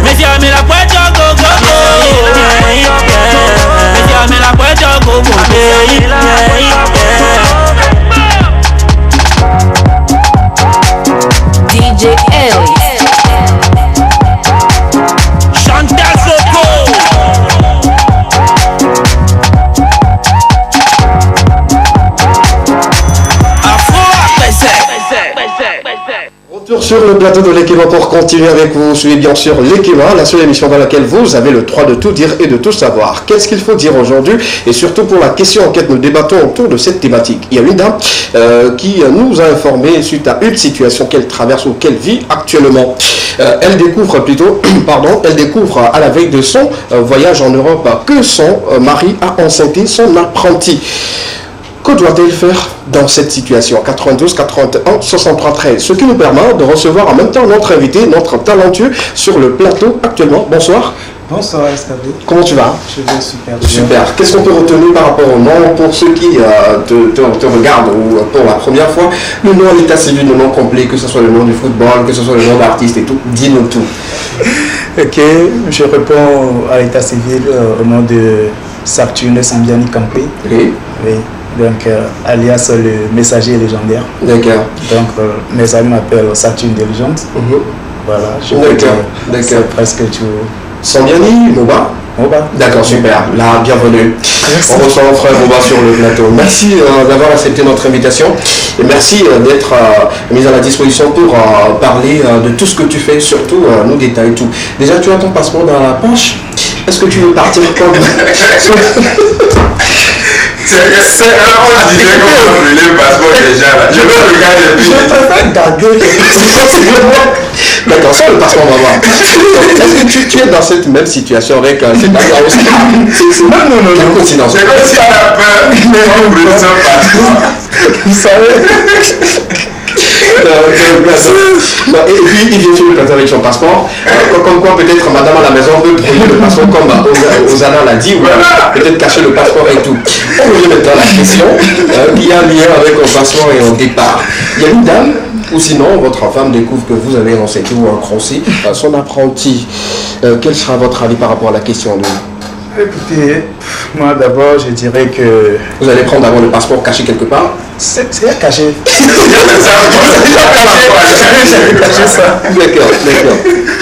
mais jamais la pointe en coco, mais jamais la pointe en coco. DJ Ellis, Chantal Soko. Retour sur le plateau de l'Ekema pour continuer avec vous. Suivez bien sûr l'Ekema, la seule émission dans laquelle vous avez le droit de tout dire et de tout savoir. Qu'est-ce qu'il faut dire aujourd'hui? Et surtout pour la question enquête, nous débattons autour de cette thématique. Il y a une dame qui nous a informé suite à une situation qu'elle traverse ou qu'elle vit actuellement. Elle découvre à la veille de son voyage en Europe que son mari a enceinté son apprenti. Que doit-elle faire dans cette situation? 92 81 63 13. Ce qui nous permet de recevoir en même temps notre invité, notre talentueux sur le plateau actuellement. Bonsoir. Bonsoir SKB. Comment tu vas? Je vais super bien. Super. Qu'est-ce qu'on peut retenir par rapport au nom pour ceux qui te regardent ou pour la première fois? Le nom à l'état civil, le nom complet, que ce soit le nom du football, que ce soit le nom d'artiste et tout. Dis-nous tout. Ok, je réponds à l'état civil au nom de Saturne Sambiani Campé. Oui. Oui. Donc, alias le messager légendaire. D'accord. Donc, mes amis m'appellent Saturne de légende. Voilà, je peux dire, c'est presque tout. Sambiani, Moba. Moba. D'accord, super. Là, bienvenue. Merci. On reçoit mon frère Moba sur le plateau. Merci d'avoir accepté notre invitation et merci d'être mis à la disposition pour parler de tout ce que tu fais, surtout nous détailler tout. Déjà, tu as ton passeport dans la poche. Est-ce que tu veux partir comme... C'est on disait qu'on brûlait le passeport déjà là. Je veux regarder. Je préfère ta gueule. D'accord, ça le passeport, on va voir. Est-ce que tu es dans cette même situation avec cette affaire aussi? Non. Continent. C'est comme si on a peur, mais on brûle son passeport. Vous savez. Et puis il vient sur le plateau avec son passeport. Comme quoi peut-être madame à la maison peut brûler le passeport comme Ozana l'a dit, ou peut-être cacher le passeport et tout. On revient maintenant à la question qui a un lien avec un passeport et un départ. Il y a une dame, ou sinon votre femme découvre que vous avez enceinte ou un crochet, son apprenti. Quel sera votre avis par rapport à la question? Écoutez, moi d'abord je dirais que... Vous allez prendre d'abord le passeport caché quelque part? C'est déjà caché. D'accord.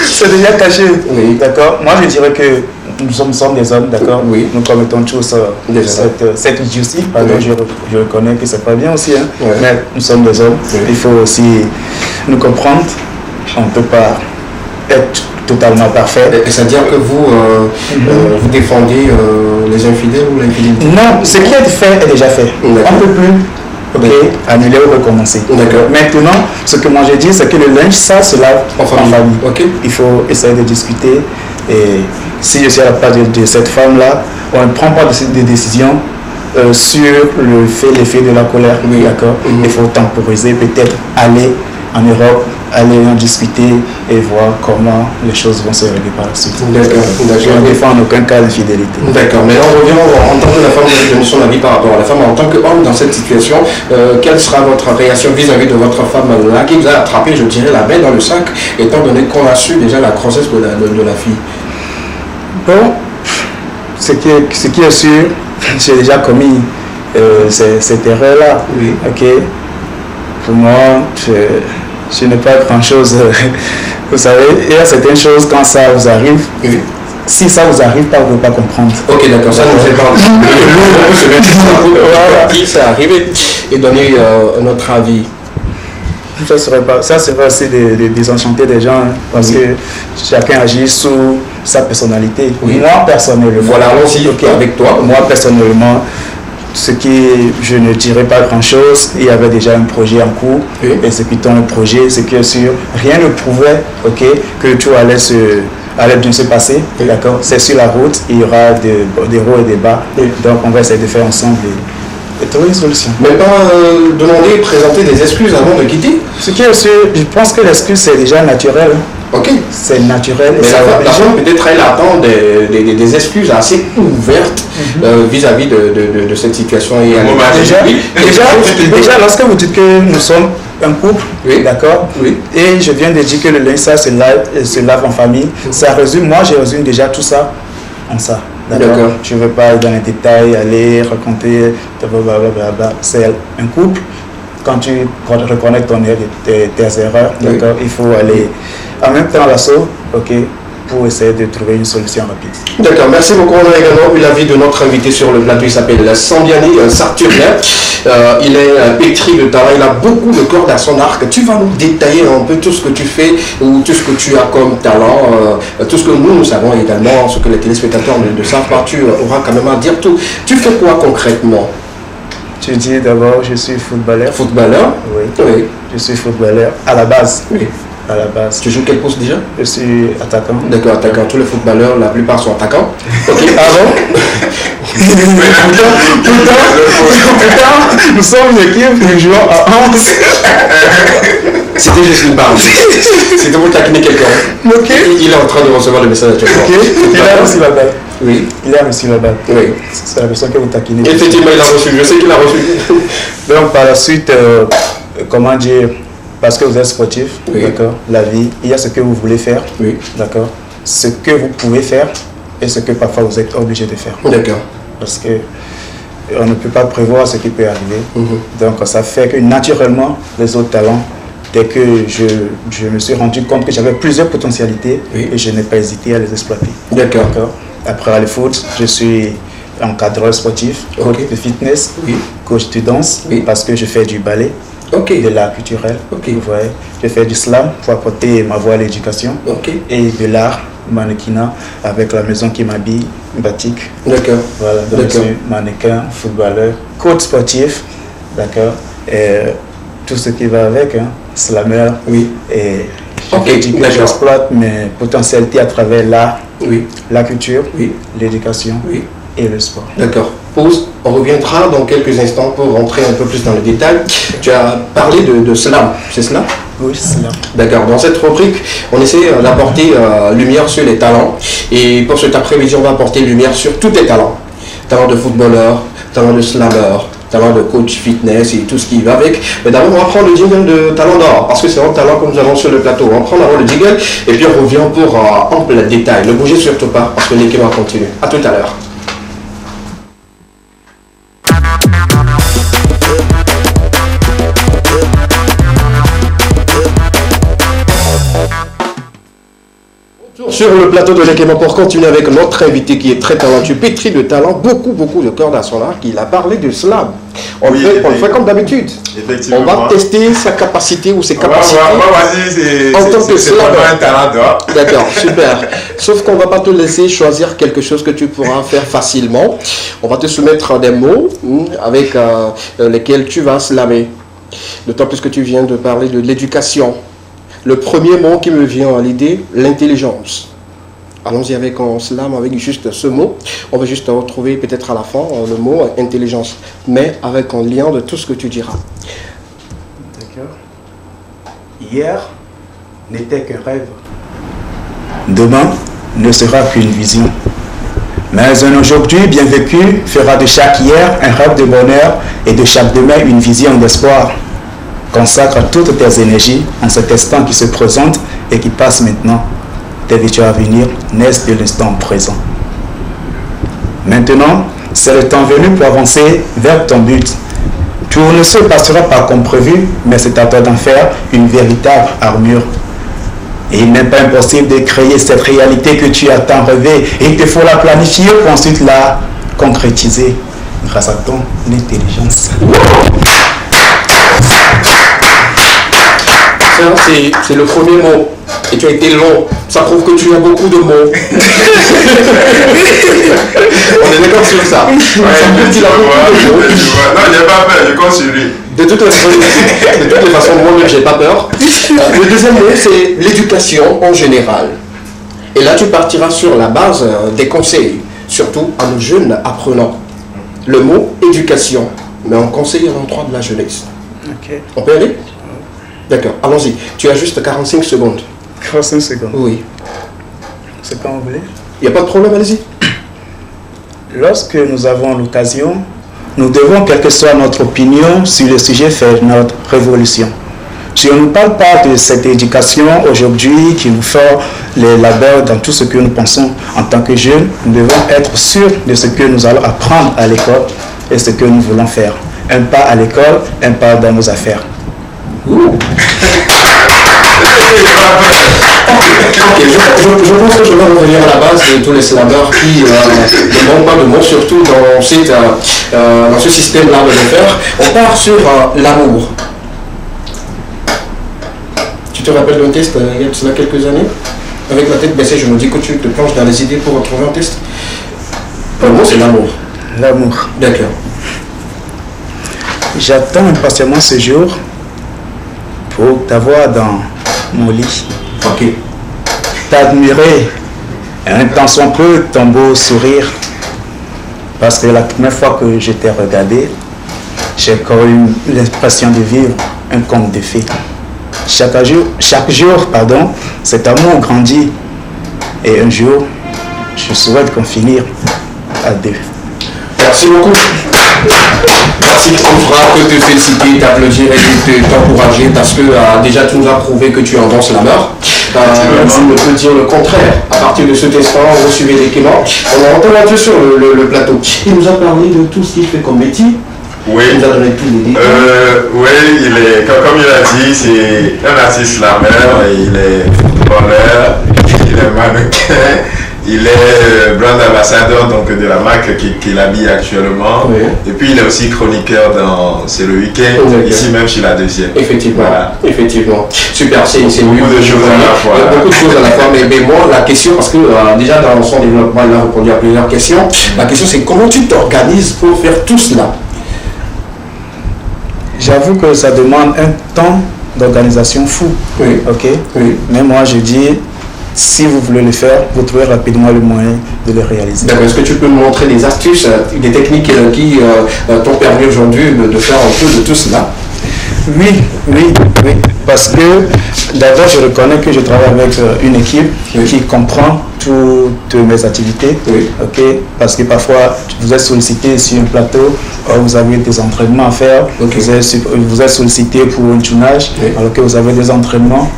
C'est déjà caché. Oui. D'accord. Moi je dirais que nous sommes des hommes, d'accord. Oui. Nous commettons tous cette idiotie. Pardon, Oui. je reconnais que c'est pas bien aussi. Hein. Oui. Mais nous sommes des hommes. Oui. Il faut aussi nous comprendre. On ne peut pas être totalement parfait. C'est-à-dire que vous, vous défendez les infidèles ou l'infidélité? Non, ce qui est fait est déjà fait. On ne peut plus annuler ou recommencer. D'accord. Maintenant, ce que moi j'ai dit, c'est que le linge, ça se lave en famille. Ok. Il faut essayer de discuter. Et si je suis à la place de cette femme-là, on ne prend pas de décision sur l'effet de la colère. Oui. D'accord. Il faut temporiser, peut-être aller en Europe, aller en discuter et voir comment les choses vont se régler par la suite. D'accord. Je ne défends en aucun cas l'infidélité. D'accord, mais là on revient en tant que la femme, vous donner son avis par rapport à la femme. En tant qu'homme dans cette situation, quelle sera votre réaction vis-à-vis de votre femme là qui vous a attrapé, je dirais, la main dans le sac, étant donné qu'on a su déjà la grossesse de la fille? Bon, ce qui est sûr, j'ai déjà commis cette erreur-là. Oui. Ok. Pour moi, je n'ai pas grand-chose. Vous savez, il y a certaines choses quand ça vous arrive. Oui. Si ça vous arrive pas, vous ne pouvez pas comprendre. Ok, d'accord, ça nous fait pas. Voilà. Qui c'est arrivé et donner notre avis. Ça serait aussi de désenchanter des gens, hein, parce que chacun agit sous sa personnalité. Oui. Moi, personnellement. Voilà, allons-y avec toi. Moi, personnellement, je ne dirais pas grand-chose. Il y avait déjà un projet en cours. Oui. Exécutons le projet, ce qui est sûr. Rien ne prouvait que tout allait bien se passer. Oui. D'accord. C'est sur la route, il y aura des hauts et des bas. Oui. Donc, on va essayer de faire ensemble et trouver une solution. Mais pas demander, présenter des excuses avant de quitter. Ce qui est sûr, je pense que l'excuse, c'est déjà naturel. Ok. C'est naturel. Mais et ça va la déjà. femme, peut-être, elle attend des excuses assez ouvertes vis-à-vis de cette situation. Et elle Déjà, lorsque vous dites que nous sommes un couple, Oui. d'accord, Oui. et je viens de dire que le linge, ça se lave en famille, ça résume, moi, je résume déjà tout ça en ça. D'accord. Je ne veux pas aller dans les détails, aller raconter, blablabla. C'est un couple. Quand tu reconnais tes erreurs, Oui. d'accord, il faut aller en même temps à l'assaut, pour essayer de trouver une solution rapide. D'accord, merci beaucoup. On a également eu l'avis de notre invité sur le plateau. Il s'appelle Sambiani Sarturien. Il est pétri de talent. Il a beaucoup de cordes à son arc. Tu vas nous détailler un peu tout ce que tu fais ou tout ce que tu as comme talent, tout ce que nous savons également, ce que les téléspectateurs ne savent pas. Tu auras quand même à dire tout. Tu fais quoi concrètement? Tu dis d'abord, je suis footballeur. Footballeur? Oui. Je suis footballeur à la base. Oui. À la base. Tu joues quel poste déjà? Je suis attaquant. D'accord, attaquant. Tous les footballeurs, la plupart sont attaquants. Ok, Pourtant, nous sommes une équipe, nous jouons à 11. C'était juste une part. C'était pour taquiner quelqu'un. Ok. Il est en train de recevoir le message actuellement. Ok. Il a reçu la balle. Oui. Il a reçu la balle. Oui. C'est la personne que vous taquinez. Effectivement, il a reçu. Je sais qu'il a reçu. Donc, par la suite, comment dire, parce que vous êtes sportif, Oui. d'accord, la vie, il y a ce que vous voulez faire, Oui. d'accord, ce que vous pouvez faire et ce que parfois vous êtes obligé de faire. D'accord. Parce que on ne peut pas prévoir ce qui peut arriver. Donc ça fait que naturellement, les autres talents, dès que je me suis rendu compte que j'avais plusieurs potentialités, et je n'ai pas hésité à les exploiter. D'accord. Après le foot, je suis encadreur sportif, coach de fitness, coach de danse, parce que je fais du ballet, de l'art culturel. Vous voyez. Je fais du slam pour apporter ma voix à l'éducation, et de l'art, mannequinat, avec la maison qui m'habille, Batik. D'accord. Voilà, donc je suis mannequin, footballeur, coach sportif, d'accord, et tout ce qui va avec, slammer, et j'exploite mes potentialités à travers l'art, la culture, l'éducation et le sport. D'accord. Pause. On reviendra dans quelques instants pour rentrer un peu plus dans le détail. Tu as parlé de slam, c'est cela? Oui, slam. D'accord. Dans cette rubrique, on essaie d'apporter lumière sur les talents. Et pour cet après-midi, on va apporter lumière sur tous tes talents. Talent de footballeur, talent de slammer, talent de coach fitness et tout ce qui va avec. Mais d'abord, on va prendre le jingle de Talent d'Or, parce que c'est un talent que nous avons sur le plateau. On va prendre d'abord le jingle et puis on revient pour ample détail. Ne bougez surtout pas, parce que l'équipe va continuer. À tout à l'heure. Sur le plateau de l'équipe pour continuer avec notre invité qui est très talentueux, pétri de talent, beaucoup de cordes à son arc. Il a parlé de slam. On le fait comme d'habitude. On va tester sa capacité ou ses capacités. En tant que slammer. D'accord, super. Sauf qu'on ne va pas te laisser choisir quelque chose que tu pourras faire facilement. On va te soumettre des mots avec lesquels tu vas slammer. D'autant plus que tu viens de parler de l'éducation. Le premier mot qui me vient à l'idée, l'intelligence. Allons-y avec un slam, avec juste ce mot. On va juste retrouver peut-être à la fin le mot intelligence, mais avec un lien de tout ce que tu diras. D'accord. Hier n'était qu'un rêve. Demain ne sera qu'une vision. Mais un aujourd'hui bien vécu fera de chaque hier un rêve de bonheur et de chaque demain une vision d'espoir. Consacre toutes tes énergies en cet instant qui se présente et qui passe maintenant. Tes victoires à venir naissent de l'instant présent. Maintenant, c'est le temps venu pour avancer vers ton but. Tout ne se passera pas comme prévu, mais c'est à toi d'en faire une véritable armure. Et il n'est pas impossible de créer cette réalité que tu as tant rêvé. Et il te faut la planifier pour ensuite la concrétiser grâce à ton intelligence. C'est le premier mot. Et tu as été long. Ça prouve que tu as beaucoup de mots. On est d'accord sur ça. Ouais, tu as beaucoup de mots. Non, il n'est pas peur, je compte sur lui. De toutes les façons, moi-même, j'ai pas peur. Le deuxième mot, c'est l'éducation en général. Et là, tu partiras sur la base des conseils, surtout à nos jeunes apprenants. Le mot éducation, mais en conseil à l'endroit de la jeunesse. Ok. On peut aller? D'accord, allons-y. Tu as juste 45 secondes. 45 secondes. Oui. C'est quand vous voulez. Il n'y a pas de problème, allez-y. Lorsque nous avons l'occasion, nous devons, quelle que soit notre opinion sur le sujet, faire notre révolution. Si on ne parle pas de cette éducation aujourd'hui qui nous fait les labeurs dans tout ce que nous pensons en tant que jeunes, nous devons être sûrs de ce que nous allons apprendre à l'école et ce que nous voulons faire. Un pas à l'école, un pas dans nos affaires. Je pense que je vais revenir à la base de tous les slammers qui ne manquent pas de mots, surtout dans ce système-là de faire. On part sur l'amour. Tu te rappelles d'un test il y a de cela quelques années? Avec la tête baissée, je me dis que tu te plonges dans les idées pour retrouver un test. Le mot, c'est l'amour. L'amour. D'accord. J'attends impatiemment ce jour pour t'avoir dans mon lit. Ok. T'admirer un temps soit peu ton beau sourire. Parce que la première fois que je t'ai regardé, j'ai encore eu l'impression de vivre un conte de fées. Chaque jour, cet amour grandit. Et un jour, je souhaite qu'on finisse à deux. Merci beaucoup. Merci, on fera que te féliciter, t'applaudir et t'encourager parce que déjà tu nous as prouvé que tu es un bon slammer. On ne peut dire le contraire. À partir de cet instant, vous suivez l'équipement. On a entendu un peu sur le plateau. Il nous a parlé de tout ce qu'il fait comme métier. Oui. Il nous a donné tous les détails. Oui, comme il a dit, c'est un artiste slammer, il est footballeur, il est mannequin, il est brand ambassadeur donc, de la marque qu'il habille actuellement. Oui. Et puis il est aussi chroniqueur dans C'est le week-end, ici même chez la deuxième. Effectivement, voilà. Effectivement. Super, c'est beaucoup de choses à la fois. Il y a beaucoup de choses à la fois, mais moi la question, parce que déjà dans son développement, il a répondu à plusieurs questions. La question c'est comment tu t'organises pour faire tout cela? J'avoue que ça demande un temps d'organisation fou. Oui. Ok. Oui. Mais moi, je dis, si vous voulez le faire, vous trouvez rapidement le moyen de le réaliser. D'accord. Est-ce que tu peux me montrer des astuces, des techniques qui t'ont permis aujourd'hui de faire un peu de tout cela? Oui. Parce que d'abord, je reconnais que je travaille avec une équipe qui comprend toutes mes activités. Oui. Okay? Parce que parfois, vous êtes sollicité sur un plateau, vous avez des entraînements à faire, okay. Vous êtes sollicité pour un tournage, alors que vous avez des entraînements,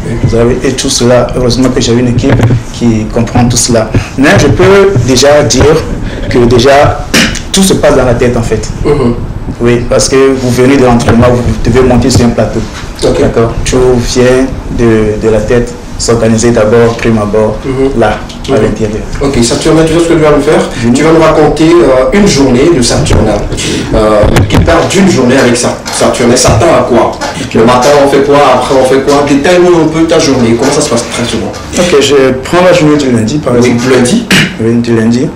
et tout cela. Heureusement que j'ai une équipe qui comprend tout cela. Mais je peux déjà dire que tout se passe dans la tête en fait. Oui, parce que vous venez de l'entraînement, vous devez monter sur un plateau. Okay. D'accord. Tout vient de la tête, s'organiser d'abord, prime abord, là, à l'intérieur. Ok, Saturnin, tu sais ce que tu vas me faire? Tu vas nous raconter une journée de Saturnin. Qui parle d'une journée avec Saturnin. Ça tend à quoi? Le matin, on fait quoi? Après, on fait quoi? Détaille-nous un peu ta journée. Comment ça se passe très souvent? Ok, je prends la journée du lundi, par exemple. Oui, lundi? Oui, du lundi.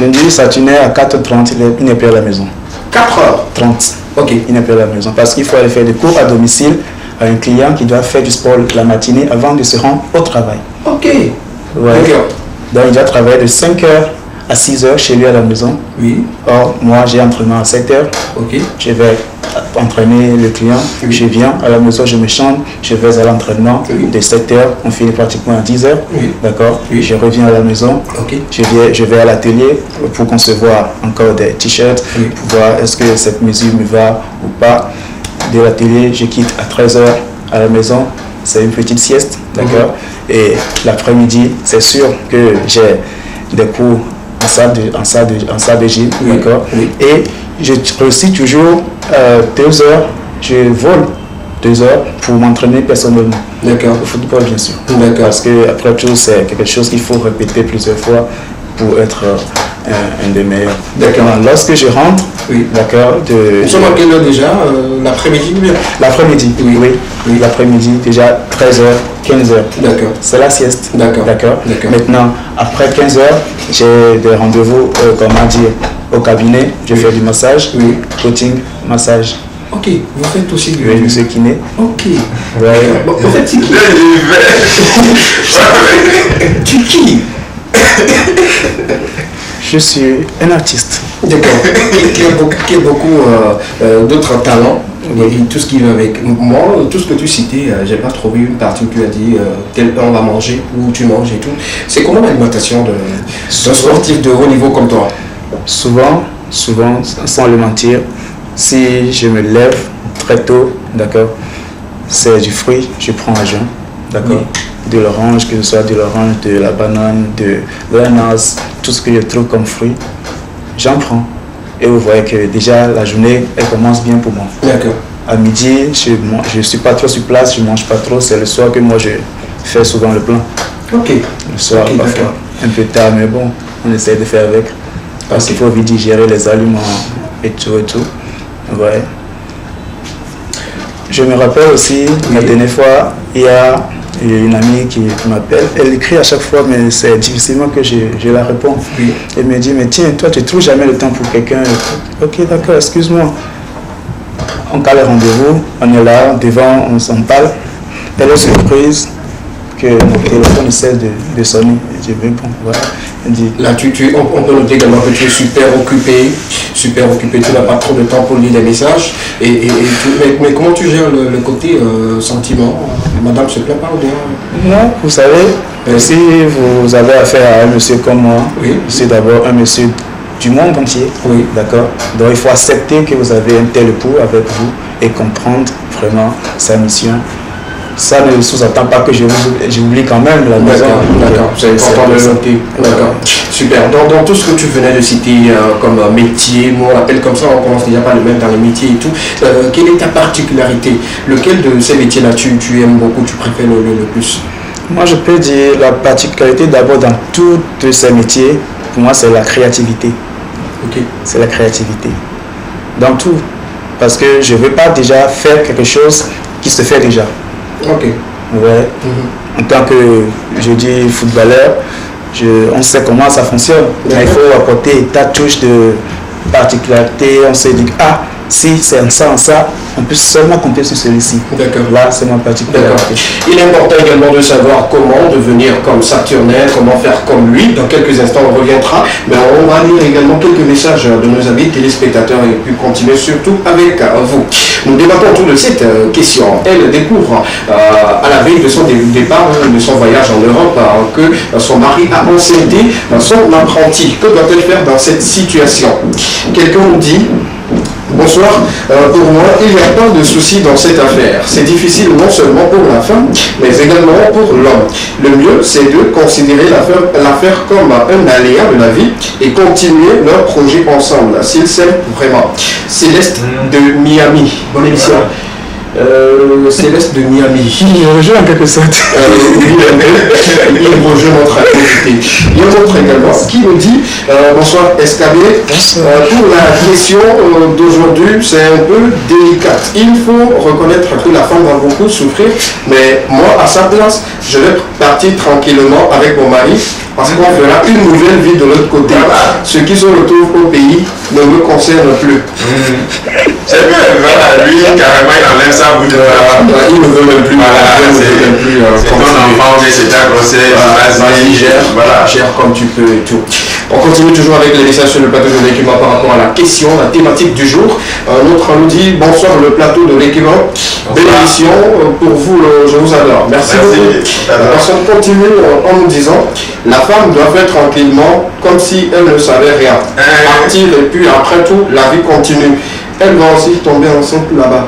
Lundi, Saturnin à 4h30, il n'est plus à la maison. 4h30. Ok. Il n'est plus à la maison parce qu'il faut aller faire des cours à domicile à un client qui doit faire du sport la matinée avant de se rendre au travail. Ok. Ouais. Donc il doit travailler de 5h à 6h chez lui à la maison. Oui. Or, moi j'ai entraînement à 7h. Ok. Je vais entraîner le client. Oui. Je viens à la maison, je me change, je vais à l'entraînement de 7h, on finit pratiquement à 10h. Oui. D'accord. Oui. Je reviens à la maison. Ok. Je vais à l'atelier pour concevoir encore des t-shirts, pour voir est-ce que cette mesure me va ou pas. De l'atelier, je quitte à 13h à la maison, c'est une petite sieste, d'accord. Et l'après-midi, c'est sûr que j'ai des cours en salle de gym, d'accord. Et je réussis toujours 2 heures, je vole 2 heures pour m'entraîner personnellement. D'accord. Au football, bien sûr. D'accord. Parce que après tout, c'est quelque chose qu'il faut répéter plusieurs fois pour être un des meilleurs. D'accord. Lorsque je rentre, d'accord. Nous sommes à quelle heure déjà? L'après-midi? L'après-midi, oui. L'après-midi, déjà 13h, 15h. D'accord. C'est la sieste. D'accord. Maintenant, après 15h, j'ai des rendez-vous, au cabinet. Je fais du massage, coaching, massage. Ok, vous faites aussi du... Oui, je suis kiné. Ok. Ouais. Bon, en fait, tu qui? Je suis un artiste. D'accord. Qui a beaucoup d'autres talents. Et tout ce qui va avec. Moi, tout ce que tu citais, j'ai pas trouvé une partie où tu as dit tel on va manger, où tu manges et tout. C'est comment l'alimentation d'un sportif de haut niveau comme toi? Souvent, sans le mentir, si je me lève très tôt, d'accord, c'est du fruit, je prends à jeun, d'accord. De l'orange, que ce soit de l'orange, de la banane, de l'ananas, tout ce que je trouve comme fruit, j'en prends. Et vous voyez que déjà la journée, elle commence bien pour moi. D'accord. À midi, je ne suis pas trop sur place, je ne mange pas trop. C'est le soir que moi je fais souvent le plein. Ok. Le soir, parfois, un peu tard, mais bon, on essaie de faire avec. Parce qu'il faut vite digérer les aliments et tout. Ouais. Je me rappelle aussi, la dernière fois, il y a une amie qui m'appelle, elle écrit à chaque fois, mais c'est difficilement que je la réponds. Elle me dit, mais tiens, toi, tu ne trouves jamais le temps pour quelqu'un. Ok, d'accord, excuse-moi. On cale le rendez-vous, on est là, devant, on s'en parle. Elle est surprise que mon téléphone cesse de sonner. Je dis, bon, voilà. Elle dit, là, on peut noter également que tu es super occupé, tu n'as pas trop de temps pour lire des messages. Mais comment tu gères le côté sentiment? Madame se plaît pas ou bien? Non, vous savez, si vous avez affaire à un monsieur comme moi, c'est d'abord un monsieur du monde entier. Oui. D'accord. Donc il faut accepter que vous avez un tel époux avec vous et comprendre vraiment sa mission. ça ne sous-entend pas que j'oublie quand même la maison. D'accord, c'est important de le noter. D'accord, super. Dans tout ce que tu venais de citer comme métier, on l'appelle comme ça, on commence déjà par le même dans les métiers et tout. Quelle est ta particularité? Lequel de ces métiers-là tu aimes beaucoup, tu préfères le plus? Moi, je peux dire la particularité d'abord dans tous ces métiers, pour moi, c'est la créativité. Ok. C'est la créativité. Dans tout. Parce que je ne veux pas déjà faire quelque chose qui se fait déjà. Ok. Ouais. En tant que, je dis, footballeur, on sait comment ça fonctionne. Mais il faut apporter ta touche de particularité. On se dit, ah, si c'est en ça, on peut seulement compter sur celui-ci. D'accord. Là, c'est ma particularité. Il est important également de savoir comment devenir comme Saturnin, comment faire comme lui. Dans quelques instants, on reviendra. Mais on va lire également quelques messages de nos amis téléspectateurs et puis continuer surtout avec vous. Nous débattons autour de cette question. Elle découvre à la veille de son départ, de son voyage en Europe, que son mari a enceinté son apprenti. Que doit-elle faire dans cette situation? Quelqu'un nous dit: bonsoir, pour moi, il n'y a pas de souci dans cette affaire. C'est difficile non seulement pour la femme, mais également pour l'homme. Le mieux, c'est de considérer l'affaire comme un aléa de la vie et continuer leur projet ensemble, s'ils s'aiment vraiment. Céleste de Miami. Bonne émission. Céleste de Miami. Il rejoint en quelque sorte. Il rejoint notre activité. Il y a un autre également qui nous dit: bonsoir SKB. Pour la question d'aujourd'hui, c'est un peu délicate. Il faut reconnaître que la femme va beaucoup souffrir, mais moi, à sa place, je vais partir tranquillement avec mon mari parce qu'on fera une nouvelle vie de l'autre côté. Ce qui se retrouve au pays ne me concerne plus. C'est bien, voilà, lui, carrément, il enlève ça au bout de il ne veut même plus. C'est ton enfant, c'est ta grossesse, vas-y, gère comme tu peux et tout. On continue toujours avec les messages sur le plateau de l'équipement par rapport à la question, la thématique du jour. Un autre nous dit: bonsoir le plateau de l'équipement. Belle émission pour vous, je vous adore. Merci beaucoup. La personne continue en nous disant: la femme doit faire tranquillement comme si elle ne savait rien. Partir et puis après tout, la vie continue. Elle va aussi tomber enceinte là-bas.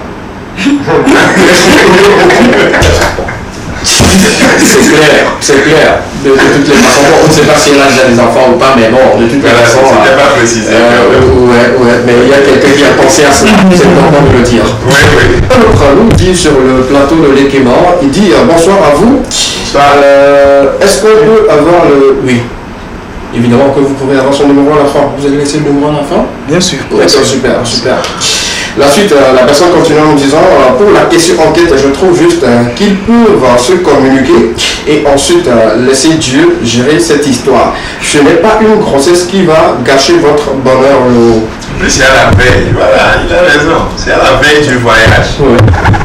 C'est clair. De toutes les façons, on ne sait pas si elle a déjà des enfants ou pas, mais bon, de toutes les façons. C'était pas précisé. Ouais, mais il y a quelqu'un qui a pensé à cela, c'est important de le dire. Oui. Un autre nous dit sur le plateau de l'équipement, il dit: bonsoir à vous. Est-ce qu'on peut avoir le. Oui. Évidemment que vous pouvez avoir son numéro à la fin. Vous allez laisser le numéro à la fin? Bien sûr. Super. La suite, la personne continue en disant: pour la question enquête, je trouve juste qu'ils peuvent se communiquer et ensuite laisser Dieu gérer cette histoire. Ce n'est pas une grossesse qui va gâcher votre bonheur. Mais c'est à la veille, voilà, il a raison. C'est à la veille du voyage. Ouais.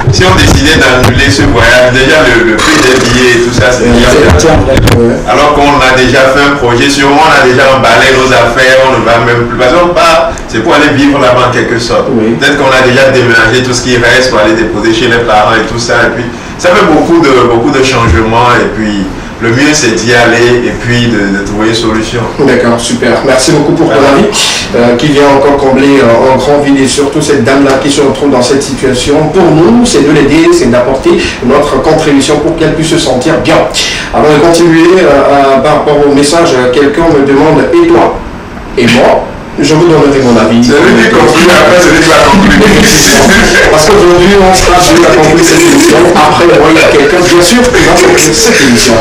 Si on décidait d'annuler ce voyage, déjà le prix des billets et tout ça, c'est déjà bien. Alors qu'on a déjà fait un projet, sûrement on a déjà emballé nos affaires, on ne va même plus. Parce qu'on part, c'est pour aller vivre là-bas en quelque sorte. Oui. Peut-être qu'on a déjà déménagé tout ce qui reste pour aller déposer chez les parents et tout ça. Et puis, ça fait beaucoup de changements. Et puis, le mieux c'est d'y aller et puis de trouver une solution. D'accord, super. Merci beaucoup pour ton avis qui vient encore combler un grand vide et surtout cette dame-là qui se retrouve dans cette situation. Pour nous, c'est de l'aider, c'est d'apporter notre contribution pour qu'elle puisse se sentir bien. Avant de continuer par rapport au message, quelqu'un me demande: et toi? Et moi? Je vous donnerai mon avis. C'est lui qui conclut, après c'est lui qui va conclure. Parce qu'aujourd'hui, on sera sur la conclure cette émission. Après, il y a quelqu'un, bien sûr, qui va conclure cette émission.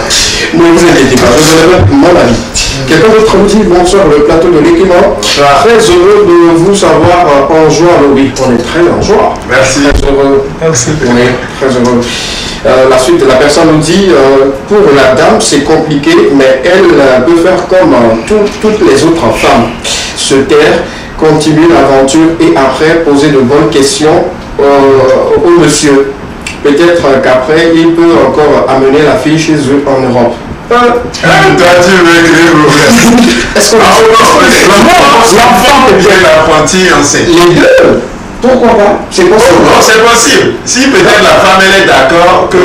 Ne vous inquiétez pas, je vous donnerai mon avis. Quelqu'un d'autre nous dit: bonsoir, le plateau de l'équipement. Très heureux de vous savoir en joie. Oui, on est très en joie. Merci. Très heureux. Merci. Oui, très heureux. La suite, la personne nous dit: pour la dame, c'est compliqué, mais elle peut faire comme toutes les autres femmes. Se taire, continuer l'aventure et après poser de bonnes questions au monsieur. Peut-être qu'après, il peut encore amener la fille chez eux en Europe. Toi, tu veux écrire. Est-ce qu'on l'enfant peut être l'apprenti enceinte? Les deux. Pourquoi pas? C'est possible. Non, c'est possible. Si peut-être la femme elle est d'accord que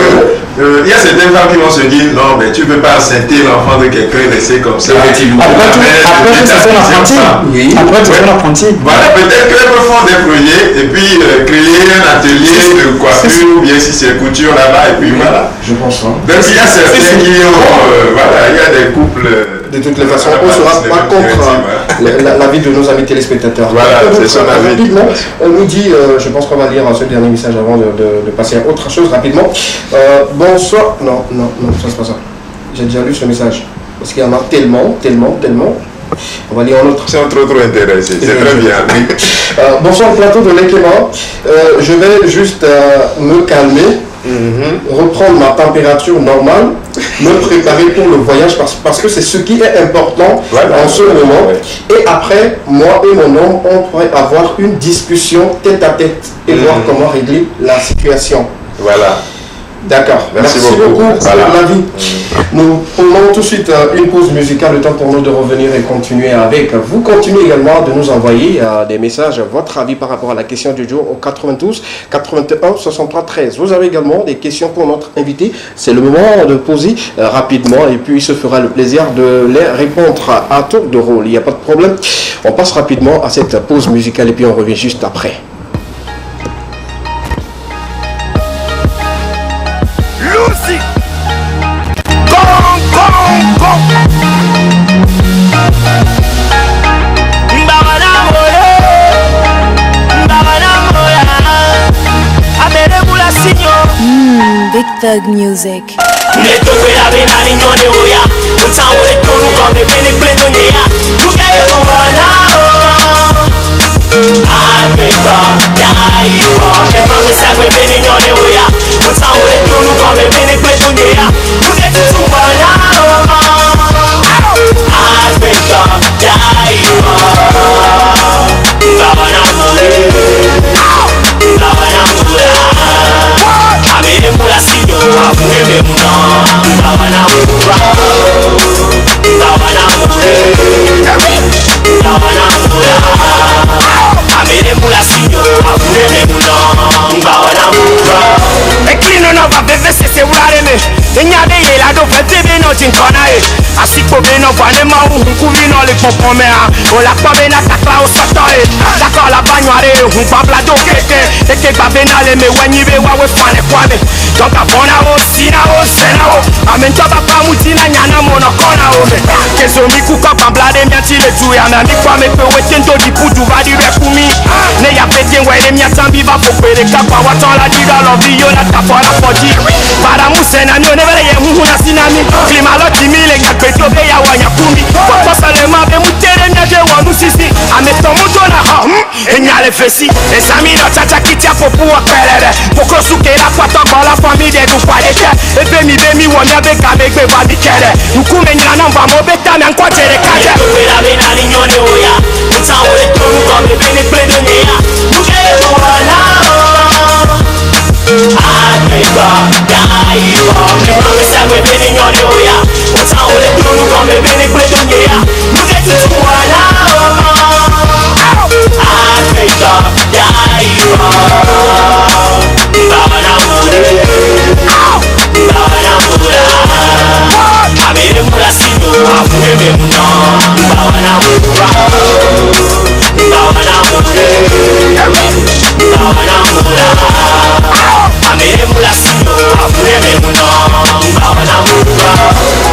Il y a certaines femmes qui vont se dire non, mais tu ne peux pas accepter l'enfant de quelqu'un et laisser comme ça. Après, c'est son apprenti. Oui. Après, c'est son apprenti. Voilà, peut-être qu'elles me font des projets et puis créer un atelier de coiffure ou bien si c'est couture là-bas et puis voilà. Je pense. Hein. Donc il y a certains qui ont, voilà, il y a des couples. De toutes les façons, on ne sera pas contre l'avis de nos amis téléspectateurs. Voilà, c'est son avis. Rapidement, on nous dit, je pense qu'on va lire ce dernier message avant de passer à autre chose rapidement. Bonsoir. Non, ça c'est pas ça. J'ai déjà lu ce message. Parce qu'il y en a tellement. On va lire un autre. C'est trop intéressé, c'est très bien. Bonsoir plateau de l'Ekema. Je vais juste me calmer. Reprendre ma température normale, me préparer pour le voyage parce que c'est ce qui est important en ce moment. Et après, moi et mon homme, on pourrait avoir une discussion tête à tête et voir comment régler la situation. Voilà. D'accord. Merci beaucoup pour l'avis. Nous prenons tout de suite une pause musicale, le temps pour nous de revenir et continuer avec. Vous continuez également de nous envoyer des messages, votre avis par rapport à la question du jour au 92 81 63 13. Vous avez également des questions pour notre invité. C'est le moment de poser rapidement et puis il se fera le plaisir de les répondre à tour de rôle. Il n'y a pas de problème. On passe rapidement à cette pause musicale et puis on revient juste après. Big Thug Music. Fesi, esamino chacha kitia popu akelele Poko suke la kwa toko la famille de dukwaleke Ebe mi wanya beka begbe babikele Nukume nila namba mo beta me ankwa tere kaje Nukume la bena ni nyone oya Uta ule tonu kwa bebe ni pledo nyeya Nuke wala Afrika, daiwa Nukume sa bebe ni nyone oya Uta ule tonu kwa bebe ni pledo nyeya Nuke tutu wala Africa, Daira, Babanamure, Babanamura, Amere Murasino, Afureme Muna, Babanamura, Babanamure, Babanamura, Amere Murasino, Afureme Muna, Babanamura.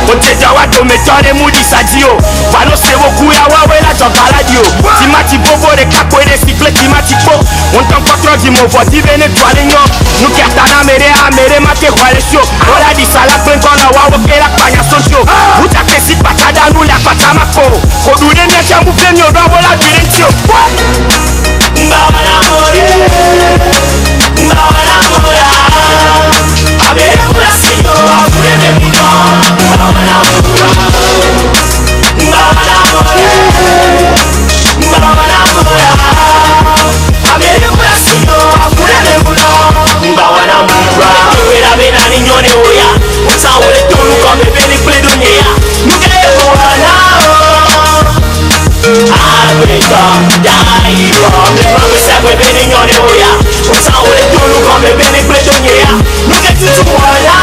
Oteja wa dometore mudi sadio Vano sewo kuya wawe la jogaladio Timati bobo de kakwere siffle timati po On t'en contre di movo di vene toile nyo Nuke atana mere mate kwale sho Ola di sala kwenkona wawo kera kwanya sosyo Uta kesi patada nule apata mako Kodure nyecha mbufe nyodo wola direntio Mbabana more Mbabana mora Abere mura sino Afureme muna Mbabana mura Mbabana mora Mbabana mora Abere mura sino Afureme muna Mbabana mura Wera bena ni nyone oya Uta ule tonu kwa bebe ni pledo nyeya Nuke wala Africa, Daira Mepame sa bebe ni nyone oya Uta ule tonu kwa bebe ni pledo nyeya Nuke tutu wala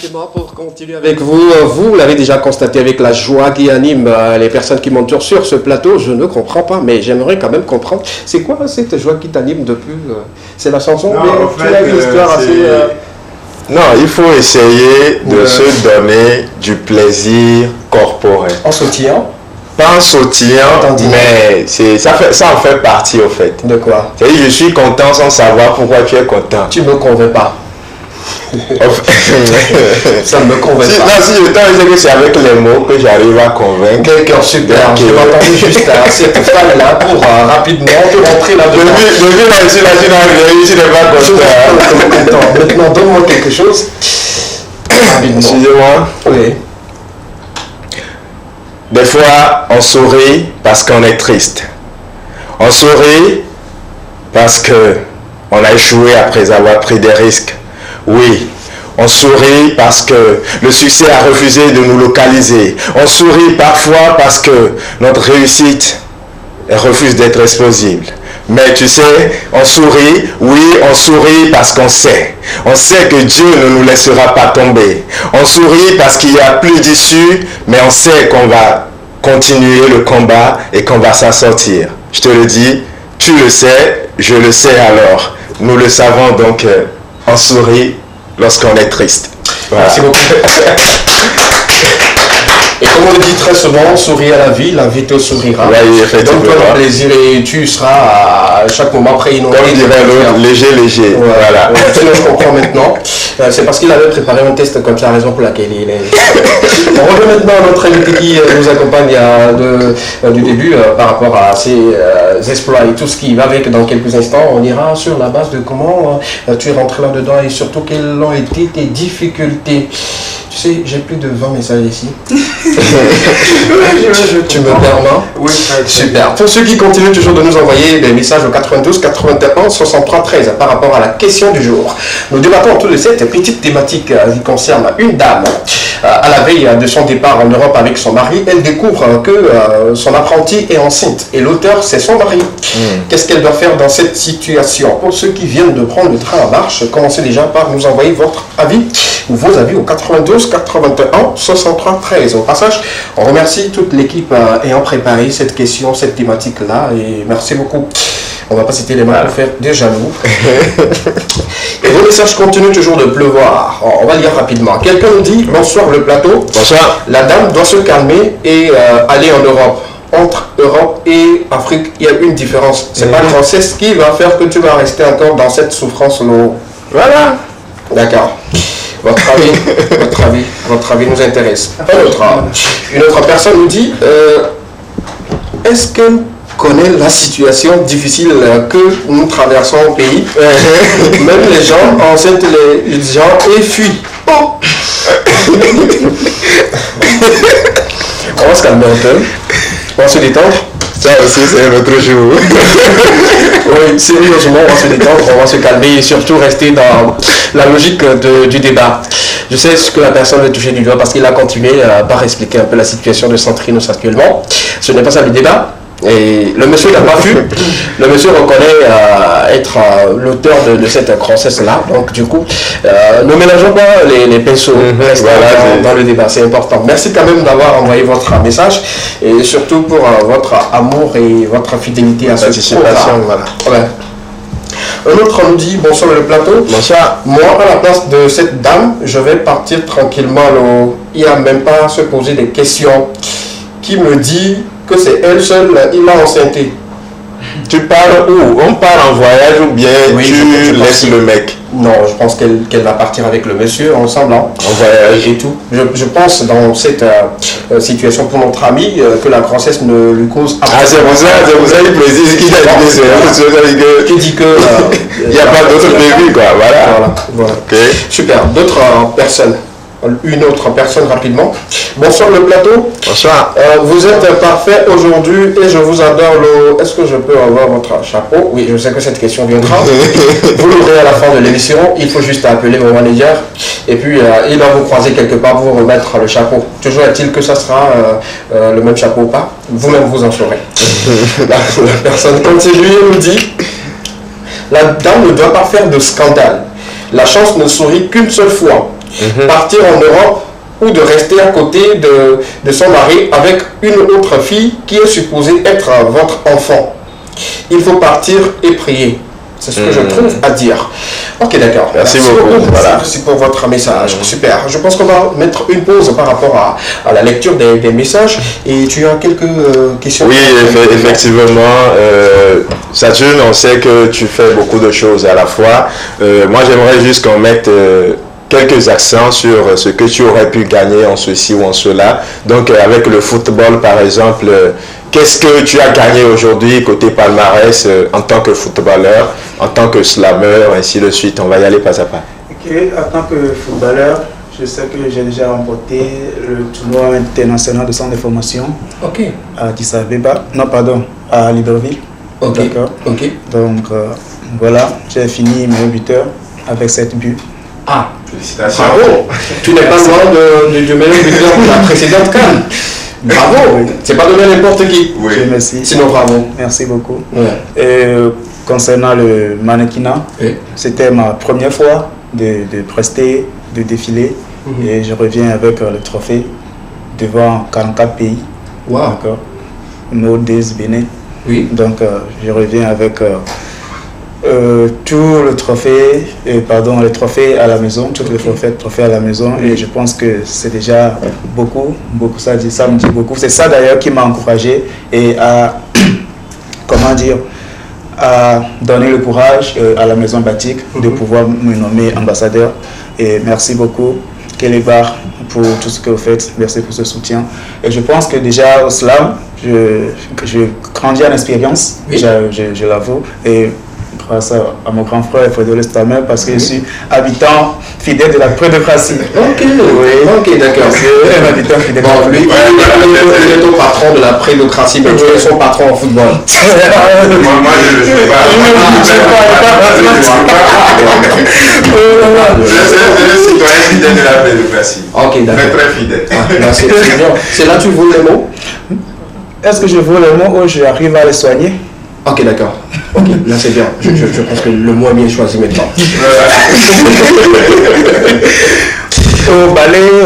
Justement, pour continuer avec vous, vous l'avez déjà constaté avec la joie qui anime les personnes qui montent sur ce plateau. Je ne comprends pas, mais j'aimerais quand même comprendre. C'est quoi cette joie qui t'anime depuis c'est la chanson, Non, mais en tu fait, as une histoire assez... Non, il faut essayer de se donner du plaisir corporel. En sautillant. Pas en sautillant, Entendu. mais ça en fait partie au fait. De quoi? C'est-à-dire, je suis content sans savoir pourquoi tu es content. Tu me convaincs pas. Ça ne me convainc pas. Non, si je t'en dis que c'est avec les mots que j'arrive à convaincre. D'accord, super. Je vais entendre juste cette fan-là pour rapidement te rentrer là-dedans. Depuis là, tu n'es pas Je suis content. content. Maintenant, donne-moi quelque chose. Rapidement. Excusez-moi. Oui. Des fois, on sourit parce qu'on est triste. On sourit parce que on a échoué après avoir pris des risques. Oui, on sourit parce que le succès a refusé de nous localiser. On sourit parfois parce que notre réussite refuse d'être explosible. Mais tu sais, on sourit, oui, on sourit parce qu'on sait. On sait que Dieu ne nous laissera pas tomber. On sourit parce qu'il n'y a plus d'issue, mais on sait qu'on va continuer le combat et qu'on va s'en sortir. Je te le dis, tu le sais, je le sais alors. Nous le savons donc, on sourit lorsqu'on est triste. Voilà. Merci beaucoup. Et comme on le dit très souvent, souris à la vie te sourira. Oui, effectivement. Donc, toi, le plaisir et tu seras à chaque moment prêt inondé. Comme dirait l'autre, léger. Ouais. Voilà. Sinon, je comprends maintenant. C'est parce qu'il avait préparé un test comme ça, raison pour laquelle il est. On revient maintenant à notre invité qui nous accompagne du début par rapport à ses exploits et tout ce qui va avec dans quelques instants. On ira sur la base de comment tu es rentré là-dedans et surtout quelles ont été tes difficultés. Tu sais, j'ai plus de 20 messages ici. Tu me permets? Oui, super. Pour ceux qui continuent toujours de nous envoyer des messages au 92 81 63 13 par rapport à la question du jour, nous débattons autour de cette petite thématique qui concerne une dame. À la veille de son départ en Europe avec son mari, elle découvre que son apprentie est enceinte et l'auteur c'est son mari. Qu'est-ce qu'elle doit faire dans cette situation? Pour ceux qui viennent de prendre le train en marche, commencez déjà par nous envoyer votre avis ou vos avis au 92 81 63 13. Au passage, on remercie toute l'équipe ayant préparé cette question, cette thématique-là et merci beaucoup. On va pas citer les mains pour faire des jaloux. Et vos messages continuent toujours de pleuvoir. On va lire rapidement. Quelqu'un nous dit, bonsoir le plateau. Bonsoir. La dame doit se calmer et aller en Europe. Entre Europe et Afrique, il y a une différence. C'est pas le français qui va faire que tu vas rester encore dans cette souffrance-là. Voilà. D'accord. Votre avis nous intéresse. Une autre personne nous dit, est-ce qu'elle connaît la situation difficile que nous traversons au pays? Même les gens enceintes, les gens fuient. Oh. On va se calmer un peu. On va se détendre. Ça aussi, c'est un autre jour. Oui, sérieusement, on va se détendre, on va se calmer et surtout rester dans la logique du débat. Je sais ce que la personne veut toucher du doigt parce qu'il a continué par expliquer un peu la situation de Centrinus actuellement. Ce n'est pas ça le débat. Et le monsieur n'a pas vu. Le monsieur reconnaît être l'auteur de cette grossesse-là. Donc du coup, ne mélangeons pas les pinceaux. Restons dans le débat, c'est important. Merci quand même d'avoir envoyé votre message et surtout pour votre amour et votre fidélité à ce programme. Voilà. Ouais. Un autre nous dit, bonsoir le plateau. Bonsoir. Moi, à la place de cette dame, je vais partir tranquillement. Il n'y a même pas à se poser des questions. Qui me dit que c'est elle seule, il l'a enceinté. Tu parles où? On part en voyage ou bien tu laisses le mec? Non, je pense qu'elle va partir avec le monsieur ensemble, hein, en voyage et tout. Je pense dans cette situation pour notre ami que la grossesse ne lui cause absolument. Ah, c'est pour ça qu'il précise qu'il a dit qui dit que il n'y a pas d'autre prévu, quoi. Voilà. Okay. Super. D'autres personnes. Une autre personne rapidement. Bonsoir le plateau. Bonsoir. Vous êtes parfait aujourd'hui et je vous adore. Est-ce que je peux avoir votre chapeau? Oui, je sais que cette question viendra. Vous l'aurez à la fin de l'émission. Il faut juste appeler mon manager et puis il va vous croiser quelque part pour vous remettre le chapeau. Toujours est-il que ça sera le même chapeau ou pas? Vous-même vous en saurez. La personne continue et nous dit, la dame ne doit pas faire de scandale. La chance ne sourit qu'une seule fois. partir en Europe ou de rester à côté de son mari avec une autre fille qui est supposée être votre enfant. Il faut partir et prier. C'est ce que je trouve à dire. Ok, d'accord. Merci beaucoup. Voilà. Merci pour votre message. Super. Je pense qu'on va mettre une pause par rapport à la lecture des messages. Et tu as quelques questions? Oui, effectivement. Saturne, on sait que tu fais beaucoup de choses à la fois. Moi, j'aimerais juste qu'on mette quelques accents sur ce que tu aurais pu gagner en ceci ou en cela. Donc, avec le football, par exemple, qu'est-ce que tu as gagné aujourd'hui côté palmarès en tant que footballeur, en tant que slammer, ainsi de suite? On va y aller pas à pas. Ok, en tant que footballeur, je sais que j'ai déjà remporté le tournoi international de centre de formation à Addis Abeba, à Libreville. Ok. D'accord. Ok. Donc voilà, j'ai fini meilleur buteur avec 7 buts. Ah, félicitations. bravo. Tu n'es pas loin du meilleur buteur de la précédente CAN. Bravo. Oui. C'est pas donné à n'importe qui. Oui. Merci. Sinon, bravo. Merci beaucoup. Ouais. Et concernant le mannequinat, Oui. c'était ma première fois de prester, de défiler. Et je reviens avec le trophée devant 44 pays. Wow. D'accord. Modèse Bénin. Oui. Donc je reviens avec tout le trophée, les trophées à la maison, tout le trophée à la maison. Et je pense que c'est déjà beaucoup, ça me dit beaucoup. C'est ça d'ailleurs qui m'a encouragé et à, à donner le courage à la maison Batik de pouvoir me nommer ambassadeur. Et merci beaucoup, Kélébar, pour tout ce que vous faites. Merci pour ce soutien. Et je pense que déjà au slam, je grandis en expérience, oui. je l'avoue. Et grâce à mon grand frère Frédéric Stammer, parce que je suis habitant fidèle de la prédécratie. Ok, oui. Ok, d'accord. Un habitant fidèle. Bon, lui, il est ton patron de la prédécratie, mais tu es son patron en football. Moi, je ne le sais pas. Je suis citoyen fidèle de la prédécratie. Ok, d'accord. Très, très fidèle. C'est bien. C'est là que tu voules les mots? Est-ce que je veux les mots ou j'arrive à les soigner? Ok, d'accord. Ok, là c'est bien. Je pense que le mot est bien choisi maintenant. Au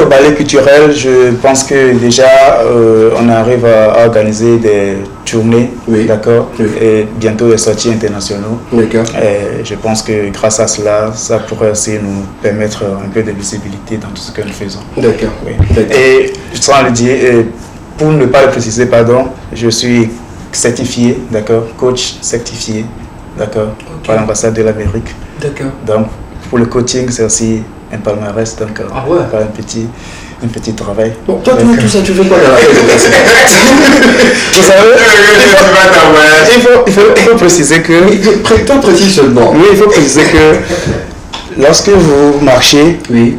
ballet culturel, je pense que déjà on arrive à organiser des tournées, oui. D'accord, oui. Et bientôt des sorties internationaux. D'accord. Et je pense que grâce à cela, ça pourrait aussi nous permettre un peu de visibilité dans tout ce que nous faisons. D'accord. Oui. Et sans le dire, pour ne pas le préciser, je suis certifié, d'accord, coach certifié, d'accord, par l'ambassade de l'Amérique. D'accord. Donc pour le coaching, c'est aussi un palmarès, donc pas un petit travail. Bon, toi, tout ça, tu fais quoi dans la prédécratie? Vous savez, il faut préciser que... Toi, précise seulement. Oui, il faut préciser que lorsque vous marchez, oui.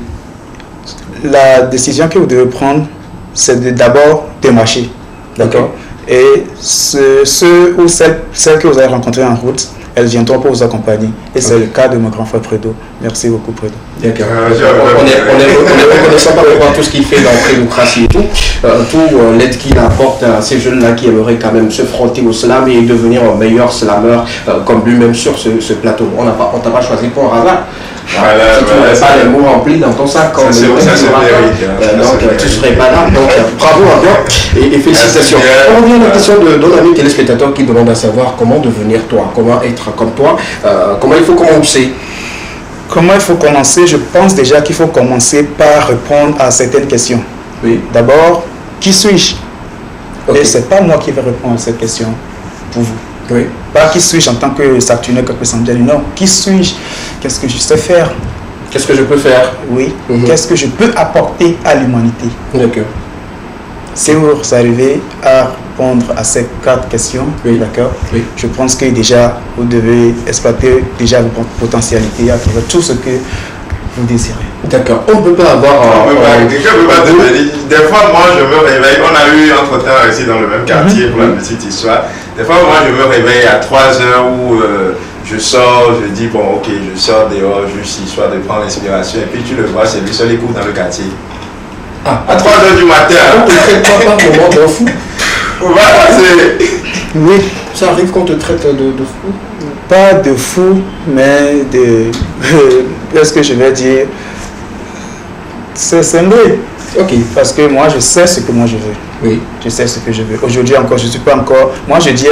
La décision que vous devez prendre, c'est d'abord de marcher, d'accord. Okay. Et ceux ou celles que vous avez rencontrées en route, elles viendront pour vous accompagner. Et c'est le cas de mon grand frère Prédo. Merci beaucoup, Prédo. D'accord. On est reconnaissant par rapport à tout ce qu'il fait dans la prédécratie et tout. L'aide qu'il apporte à ces jeunes-là qui aimeraient quand même se frotter au slam et devenir un meilleur slammer comme lui-même sur ce plateau. On t'a pas choisi pour un hasard. Voilà, si tu n'avais pas les mots remplis dans ton sac, donc tu ne serais pas là. Donc bravo à toi et félicitations. On revient à la question de nos amis téléspectateurs qui demandent à savoir comment devenir toi, comment être comme toi, comment il faut commencer. Comment il faut commencer? Je pense déjà qu'il faut commencer par répondre à certaines questions. Oui. D'abord, qui suis-je? Okay. Et ce n'est pas moi qui vais répondre à cette question pour vous. Oui. Pas qui suis-je en tant que Saturne, non. Qui suis-je? Qu'est-ce que je sais faire? Qu'est-ce que je peux faire? Oui. Qu'est-ce que je peux apporter à l'humanité? D'accord. Si vous arrivez à répondre à ces 4 questions, oui. D'accord, oui. Je pense que déjà vous devez exploiter déjà votre potentialité à travers tout ce que vous désirez. D'accord. On ne peut pas avoir... Des fois, moi, je me réveille. On a eu entre-temps ici dans le même quartier pour la petite histoire. Des fois, moi, je me réveille à 3 heures où je sors, je dis, bon, ok, je sors dehors, juste histoire de prendre l'inspiration. Et puis, tu le vois, c'est lui seul écoute dans le quartier. À 3 heures du matin. On te traite pas par moment de fou. Voilà, c'est... Oui. Ça arrive qu'on te traite de fou? Pas de fou, mais de... Qu'est-ce que je vais dire? c'est scindé. Ok. Parce que moi, je sais ce que moi je veux. Oui. Je sais ce que je veux. Aujourd'hui encore, je ne suis pas encore... Moi, je dis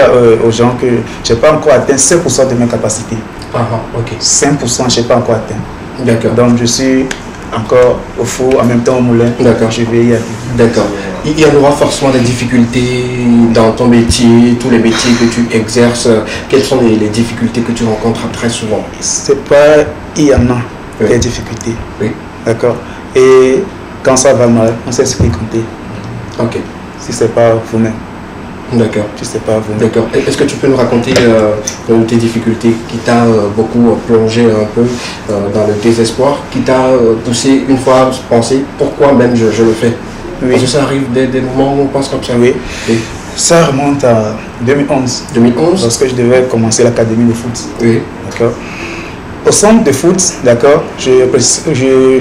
aux gens que je n'ai pas encore atteint 5% de mes capacités. Ok. 5%, je n'ai pas encore atteint. D'accord. Donc, je suis encore au four, en même temps au moulin. D'accord. Je vais y aller. D'accord. Il y aura forcément des difficultés dans ton métier, tous les métiers que tu exerces. Quelles sont les difficultés que tu rencontres très souvent? C'est pas... Il y en a des difficultés. Oui. D'accord. Et quand ça va mal, on sait ce qui est compté. Ok. Si c'est pas vous-même. D'accord. Si c'est pas vous-même. D'accord. Est-ce que tu peux nous raconter tes difficultés qui t'a beaucoup plongé un peu dans le désespoir, qui t'a poussé une fois à penser pourquoi même je le fais? Oui. Parce que ça arrive des moments où on pense comme ça. Oui. Ça remonte à 2011. 2011. Lorsque je devais commencer l'académie de foot. Oui. D'accord. Au centre de foot, d'accord, je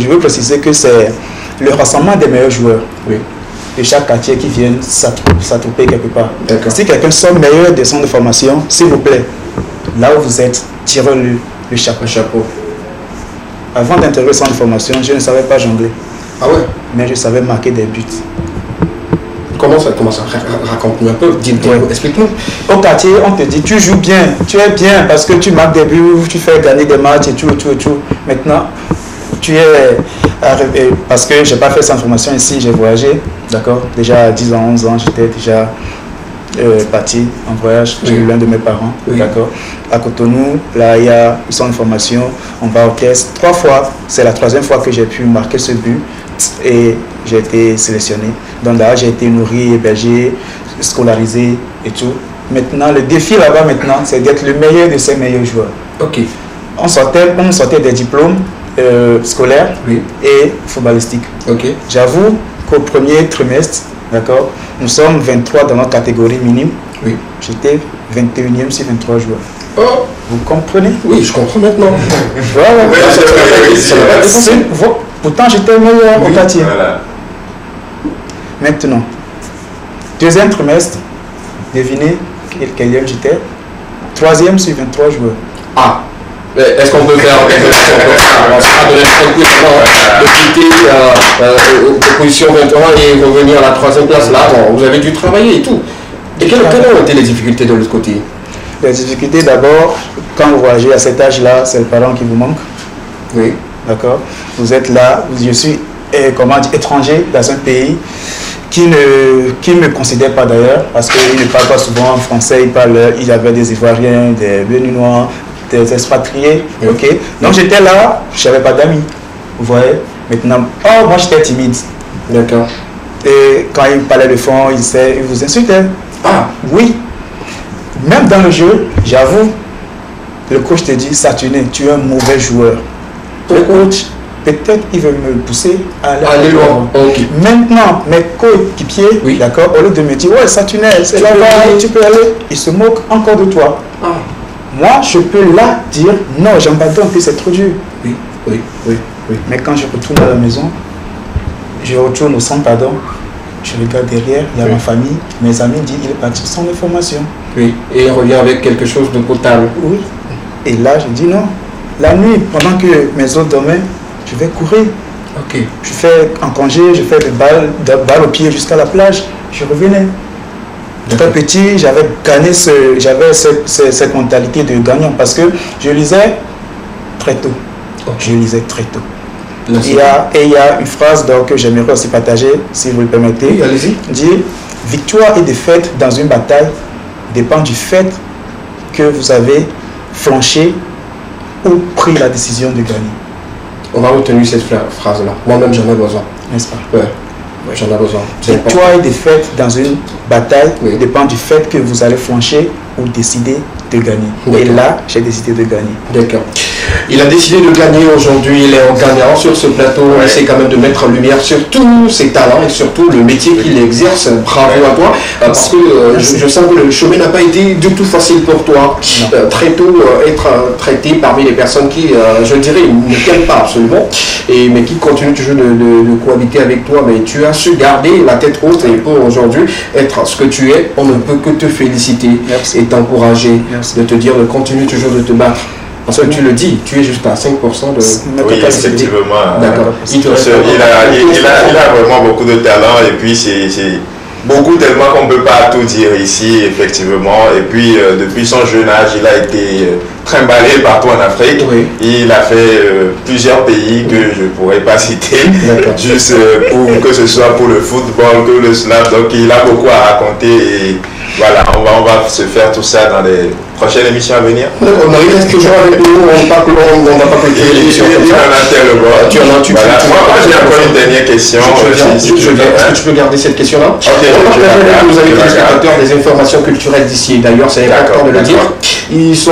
veux préciser que c'est le rassemblement des meilleurs joueurs. Oui. De chaque quartier qui viennent s'attrouper quelque part. D'accord. Si quelqu'un sort meilleur des centres de formation, s'il vous plaît, là où vous êtes, tirez-le le chapeau. Un chapeau. Avant d'intégrer le centre de formation, je ne savais pas jongler, Ah ouais? mais je savais marquer des buts. Comment ça? Raconte-nous un peu, explique-nous. Au quartier, on te dit, tu joues bien, tu es bien parce que tu marques des buts, tu fais gagner des matchs et tout. Maintenant, tu es arrivé, parce que je n'ai pas fait cette formation ici, j'ai voyagé, d'accord. Déjà à 10 ans, 11 ans, j'étais déjà parti en voyage chez l'un de mes parents, d'accord. À Cotonou, là, il y a une centre de formation, on va au test 3 fois, c'est la 3e fois que j'ai pu marquer ce but et j'ai été sélectionné. Donc là, j'ai été nourri, hébergé, scolarisé et tout. Maintenant, le défi là-bas maintenant, c'est d'être le meilleur de ces meilleurs joueurs. Ok. On sortait des diplômes scolaires et footballistiques. Ok. J'avoue qu'au premier trimestre, d'accord, nous sommes 23 dans notre catégorie minime. Oui. J'étais 21e sur 23 joueurs. Oh. Vous comprenez? Oui, je comprends maintenant. Voilà. Pourtant, j'étais meilleur au quartier. Voilà. Maintenant, 2e trimestre, devinez quel j'étais? 3e sur 23 joueurs. Ah. Est-ce qu'on peut faire de quitter position 21 et revenir à la 3e place là? Bon, vous avez dû travailler et tout. Et quelles ont été les difficultés de l'autre côté? Les difficultés d'abord, quand vous voyagez à cet âge-là, c'est le parent qui vous manque. Oui. D'accord. Vous êtes là, je suis étranger dans un pays qui ne me considère pas d'ailleurs, parce qu'ils ne parlent pas souvent français, il y avait des Ivoiriens, des Béninois, des expatriés. Oui. Ok. Donc j'étais là, je n'avais pas d'amis. Vous voyez. Maintenant, moi j'étais timide. D'accord. Et quand il parlait de fond, il vous insultait. Ah. Oui. Même dans le jeu, j'avoue, le coach te dit, Saturnin, tu es un mauvais joueur. Le coach, peut-être il veut me pousser à aller loin. Okay. Maintenant, mes coéquipiers, d'accord, au lieu de me dire, ouais, Saturnin, c'est là-bas, tu peux aller, ils se moquent encore de toi. Ah. Moi, je peux là dire, non, j'abandonne, que c'est trop dur. Oui. Mais quand je retourne à la maison, je retourne au centre, pardon, je regarde derrière, il y a ma famille, mes amis disent, il est parti sans information. Oui, et il revient avec quelque chose de potable. Oui. Et là, je dis non. La nuit, pendant que mes autres dormaient, je vais courir. Ok. Je fais en congé, je fais des balles au pied jusqu'à la plage. Je revenais. Très petit, j'avais gagné cette mentalité de gagnant parce que je lisais très tôt. Okay. Je lisais très tôt. Il y a une phrase donc, que j'aimerais aussi partager, si vous le permettez. Oui, allez-y. Dit, victoire et défaite dans une bataille dépend du fait que vous avez flanché ou pris la décision de gagner. On va retenir cette phrase-là. Moi-même, j'en ai besoin. N'est-ce pas? Ouais, j'en ai besoin. Victoire et défaite dans une bataille dépend du fait que vous allez flancher ou décider de gagner. Et là, j'ai décidé de gagner. D'accord. Il a décidé de gagner aujourd'hui, il est en gagnant sur ce plateau, on essaie quand même de mettre en lumière sur tous ses talents et surtout le métier qu'il exerce. Bravo à toi, parce que je sens que le chemin n'a pas été du tout facile pour toi. Très tôt, être traité parmi les personnes qui, je dirais, ne t'aiment pas absolument, mais qui continuent toujours de cohabiter avec toi. Mais tu as su garder la tête haute et pour aujourd'hui être ce que tu es, on ne peut que te féliciter. Merci. Et t'encourager, de te dire de continuer toujours de te battre. Parce que tu le dis, tu es juste à 5% de Oui, effectivement. D'accord. Il a vraiment beaucoup de talent et puis c'est beaucoup tellement qu'on ne peut pas tout dire ici, effectivement. Et puis, depuis son jeune âge, il a été trimballé partout en Afrique. Oui. Il a fait plusieurs pays que je ne pourrais pas citer, juste pour que ce soit pour le football, que le slam. Donc, il a beaucoup à raconter. Et voilà, on va se faire tout ça dans les prochaines émissions à venir. Il reste toujours avec nous, on va pas clôturer l'émission. Il en a tellement. Tu en as, Moi, j'ai encore une dernière question. Est-ce que tu peux garder cette question-là? Ok, vous avez des spectateurs des informations culturelles d'ici. D'ailleurs, c'est important de le dire. Ils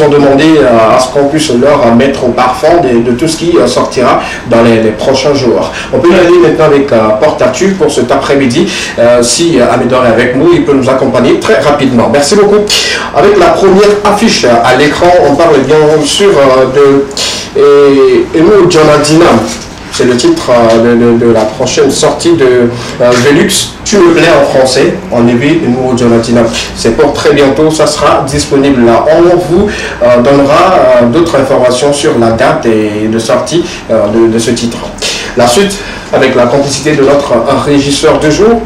ont demandé à ce qu'on puisse leur mettre au parfum de tout ce qui sortira dans les prochains jours. On peut y aller maintenant avec Porte-à-Tu pour cet après-midi. Si Amédor est avec nous, il peut nous accompagner très rapidement. Merci beaucoup. Avec la première affiche à l'écran, on parle bien sûr de Emo Jonadinam. C'est le titre de la prochaine sortie de Velux. Tu me plais en français, en éveil et nous au Jonathan. C'est pour très bientôt, ça sera disponible là. On vous donnera d'autres informations sur la date et de sortie de ce titre. La suite, avec la complicité de notre régisseur de jour.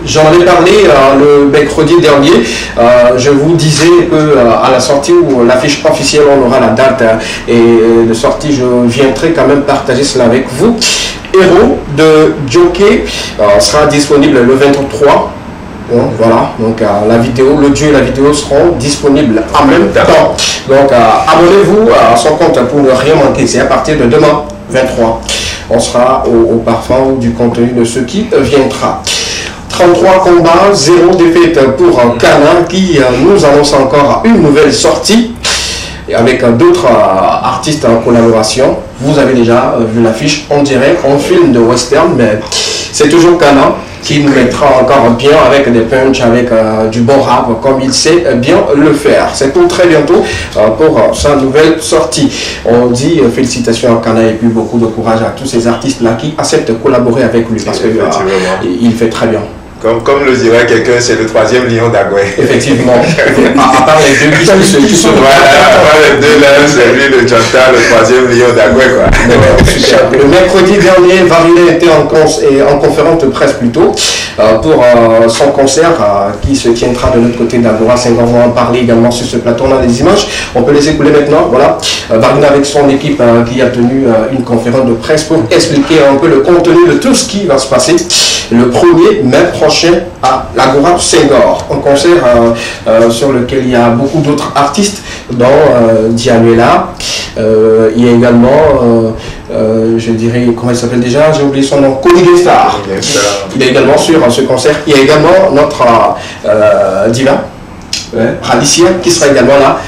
J'en avais parlé le mercredi dernier. Je vous disais que à la sortie ou l'affiche officielle, on aura la date et de sortie. Je viendrai quand même partager cela avec vous. Héros de Jockey sera disponible le 23. Donc, voilà, donc la vidéo, l'audio et la vidéo seront disponibles en même temps. Donc abonnez-vous à son compte pour ne rien manquer. C'est à partir de demain 23. On sera au parfum du contenu de ce qui viendra. 33 combats, 0 défaite pour Kana qui nous annonce encore une nouvelle sortie avec d'autres artistes en collaboration. Vous avez déjà vu l'affiche, on dirait un film de western, mais c'est toujours Kana qui nous mettra encore bien avec des punchs, avec du bon rap comme il sait bien le faire. C'est pour très bientôt pour sa nouvelle sortie. On dit félicitations à Kana et puis beaucoup de courage à tous ces artistes-là qui acceptent de collaborer avec lui parce qu'il fait très bien. Comme le dirait quelqu'un, c'est le troisième lion d'Agoué. Effectivement. À part les deux qui sont les deux là, c'est lui le Janta, le troisième lion d'Agoué. Le mercredi dernier, Varina était en conférence de presse plutôt pour son concert qui se tiendra de l'autre côté d'Agora 5 ans. On va en parler également sur ce plateau. On a des images. On peut les écouler maintenant. Voilà. Varina avec son équipe qui a tenu une conférence de presse pour expliquer un peu le contenu de tout ce qui va se passer le 1er mai prochain à l'Agora Senghor, un concert sur lequel il y a beaucoup d'autres artistes, dont Dianuela. Il y a également, je dirais, comment il s'appelle déjà, j'ai oublié son nom, Cody Star. Il est également sur ce concert. Il y a également notre diva, Alicia, qui sera également là.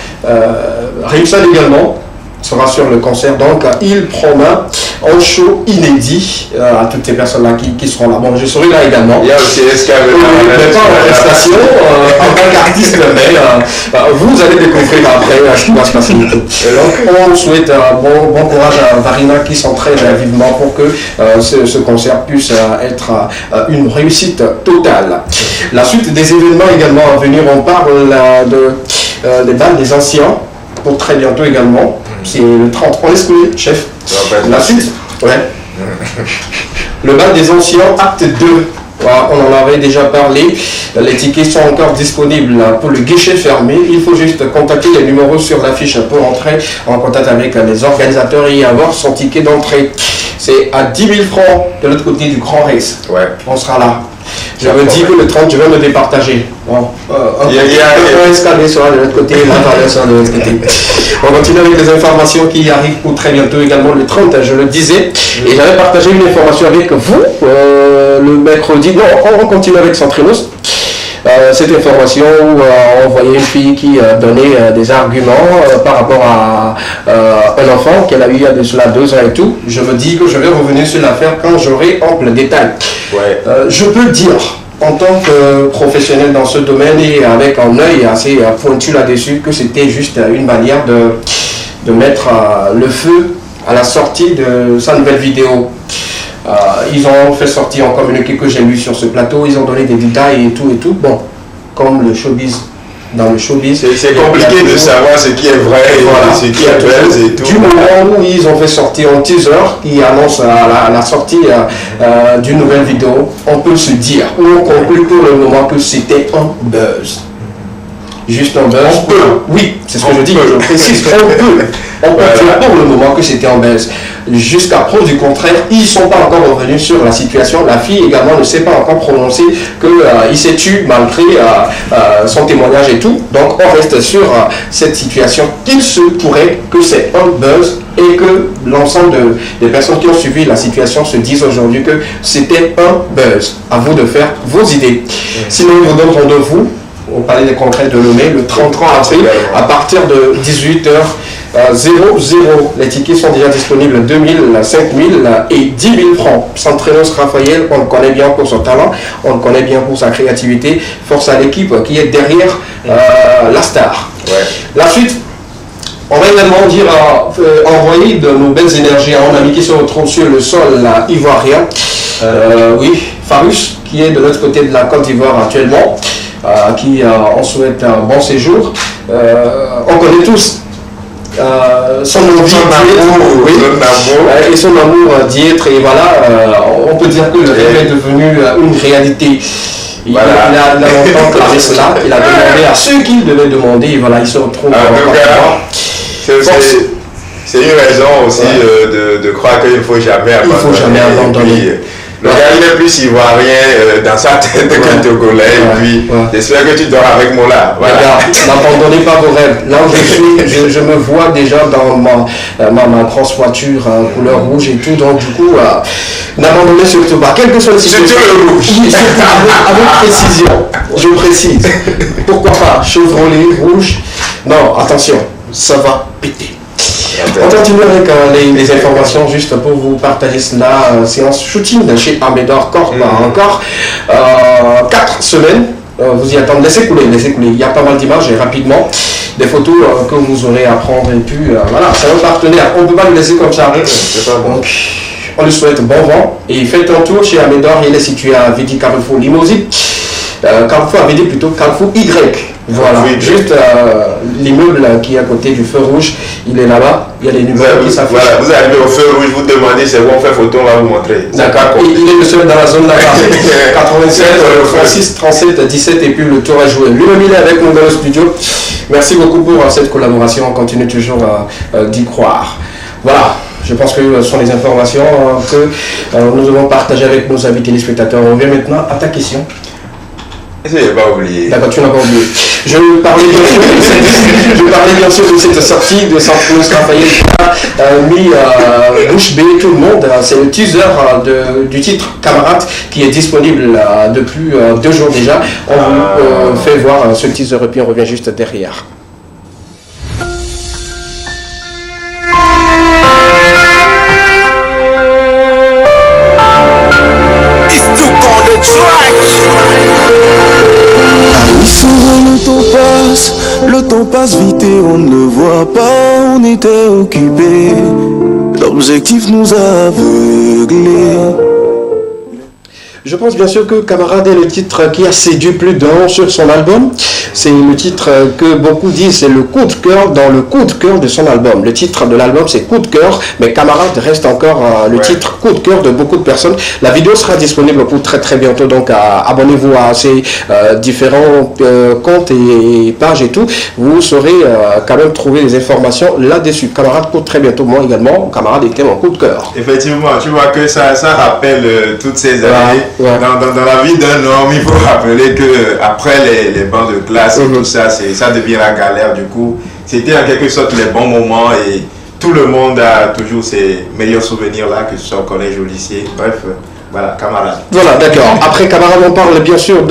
Rimson également sera sur le concert, donc il promet un show inédit à toutes ces personnes-là qui seront là. Bon, je serai là également. Il y a aussi SKB. Pas en prestation en tant qu'artiste, mais vous allez découvrir après ce qui va se passer. Donc, on souhaite bon courage à Varina qui s'entraîne vivement pour que ce concert puisse être une réussite totale. La suite des événements également à venir, on parle des balles des anciens pour très bientôt également. C'est le 30. On laisse couler, chef. La suite, ouais. Le bal des anciens, acte 2. Voilà, on en avait déjà parlé. Les tickets sont encore disponibles pour le guichet fermé. Il faut juste contacter les numéros sur l'affiche pour entrer en contact avec les organisateurs et avoir son ticket d'entrée. C'est à 10 000 francs de l'autre côté du Grand Rex. Ouais. On sera là. Je me dis que le 30, je vais me départager. Bon, un escalier sera de l'autre côté, l'intérieur sera de l'autre côté. On continue avec les informations qui arrivent pour très bientôt également le 30, je le disais. Et j'avais partagé une information avec vous le mercredi. Non, on continue avec Centrinos. Cette information où on voyait une fille qui donnait des arguments par rapport à un enfant qu'elle a eu il y a de cela 2 ans et tout. Je me dis que je vais revenir sur l'affaire quand j'aurai ample détail. Ouais. Je peux dire, en tant que professionnel dans ce domaine et avec un œil assez pointu là-dessus, que c'était juste une manière de mettre le feu à la sortie de sa nouvelle vidéo. Ils ont fait sortir un communiqué que j'ai lu sur ce plateau, ils ont donné des détails et tout. Bon, comme le showbiz dans le showbiz. C'est compliqué de savoir ce qui est vrai et ce qui est buzz et tout. Du moment où ils ont fait sortir un teaser qui annonce la sortie d'une nouvelle vidéo, on peut se dire, ou on conclut pour le moment que c'était un buzz. Juste un buzz. On peut. Oui, c'est ce que je dis, je précise. On peut dire pour le moment que c'était un buzz. Jusqu'à preuve du contraire, ils ne sont pas encore revenus sur la situation. La fille également ne s'est pas encore prononcée qu'il s'est tué malgré son témoignage et tout. Donc on reste sur cette situation. Il se pourrait que c'est un buzz et que l'ensemble des personnes qui ont suivi la situation se disent aujourd'hui que c'était un buzz. À vous de faire vos idées. Sinon, je vous donne rendez-vous. On parlait des congrès de Lomé le 33 avril à partir de 18h00. Les tickets sont déjà disponibles, 2000, 5000 et 10 000 francs. S'entraîneuse Raphaël, on le connaît bien pour son talent, on le connaît bien pour sa créativité. Force à l'équipe qui est derrière la star. Ouais. La suite, on va également dire envoyer de nos belles énergies à un ami qui se retrouve sur le sol ivoirien. Oui, Farus, qui est de l'autre côté de la Côte d'Ivoire actuellement. Qui on souhaite un bon séjour. On connaît tous son envie et son amour d'y être. Et voilà, on peut dire que le rêve est devenu une réalité. Il a longtemps clamé cela. Il a demandé à ceux qu'il devait demander. Et voilà, il se retrouve c'est une raison aussi de croire qu'il ne faut jamais abandonner. Il ne faut jamais abandonner. Le gars, il est plus ivoirien dans sa tête qu'un Togolais. Et puis, j'espère que tu dors avec moi là. Voilà. N'abandonnez pas vos rêves. Là où je suis, je me vois déjà dans ma grosse voiture couleur rouge et tout. Donc, du coup, n'abandonnez surtout pas. Quelle que soit la situation. Surtout le rouge. Avec précision. Je précise. Pourquoi pas Chevrolet, rouge. Non, attention, ça va péter. On continue avec les informations juste pour vous partager cela. Séance shooting chez Amédor Corp encore. 4 semaines. Vous y attendez. Laissez couler. Il y a pas mal d'images et rapidement. Des photos que vous aurez à prendre. Et puis voilà, c'est un partenaire. On ne peut pas le laisser comme ça. Donc, on lui souhaite bon vent. Et faites un tour chez Amédor. Il est situé à Vidi Carrefour Limousine. Carrefour à Vidi plutôt. Carrefour Y. Voilà, juste l'immeuble qui est à côté du feu rouge, il est là-bas, il y a les numéros qui s'affichent. Voilà, vous arrivez au feu rouge, vous demandez c'est où on fait photo, on va vous montrer. D'accord, il est le seul dans la zone là-bas. 87, 36, 37, 17 et puis le tour à jouer. Lui-même il est avec nous dans le studio. Merci beaucoup pour cette collaboration, on continue toujours d'y croire. Voilà. Je pense que ce sont les informations que nous devons partager avec nos amis téléspectateurs. On revient maintenant à ta question. Je n'ai pas oublié. D'accord, tu n'as pas oublié. Je parlais bien sûr de cette sortie de S'entraîneuse Raphaël qui a mis bouche bée tout le monde. C'est le teaser du titre Camarade qui est disponible depuis 2 jours déjà. On vous fait voir ce teaser et puis on revient juste derrière. Le temps passe vite et on ne le voit pas, on était occupé, l'objectif nous a aveuglés. Je pense bien sûr que Camarade est le titre qui a séduit plus d'un sur son album. C'est le titre que beaucoup disent, c'est le coup de cœur dans le coup de cœur de son album. Le titre de l'album c'est Coup de cœur, mais Camarade reste encore le titre coup de cœur de beaucoup de personnes. La vidéo sera disponible pour très très bientôt, donc abonnez-vous à ces différents comptes et pages et tout. Vous saurez quand même trouver des informations là-dessus. Camarade pour très bientôt, moi également, Camarade était mon coup de cœur. Effectivement, tu vois que ça rappelle toutes ces années. Dans la vie d'un homme, il faut rappeler que après les bancs de classe et tout ça, ça devient la galère. Du coup, c'était en quelque sorte les bons moments et tout le monde a toujours ses meilleurs souvenirs là, que ce soit au collège ou au lycée. Bref, voilà, Camarade. Voilà, d'accord. Après Camarade, on parle bien sûr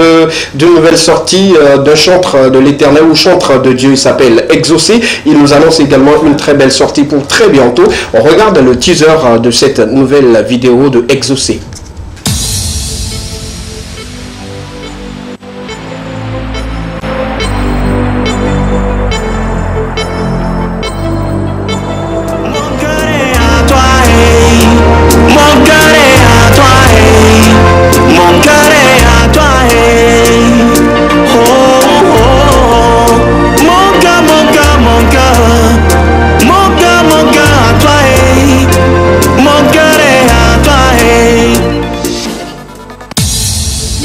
d'une nouvelle sortie d'un chantre de l'Éternel ou chantre de Dieu. Il s'appelle Exaucé. Il nous annonce également une très belle sortie pour très bientôt. On regarde le teaser de cette nouvelle vidéo de Exaucé.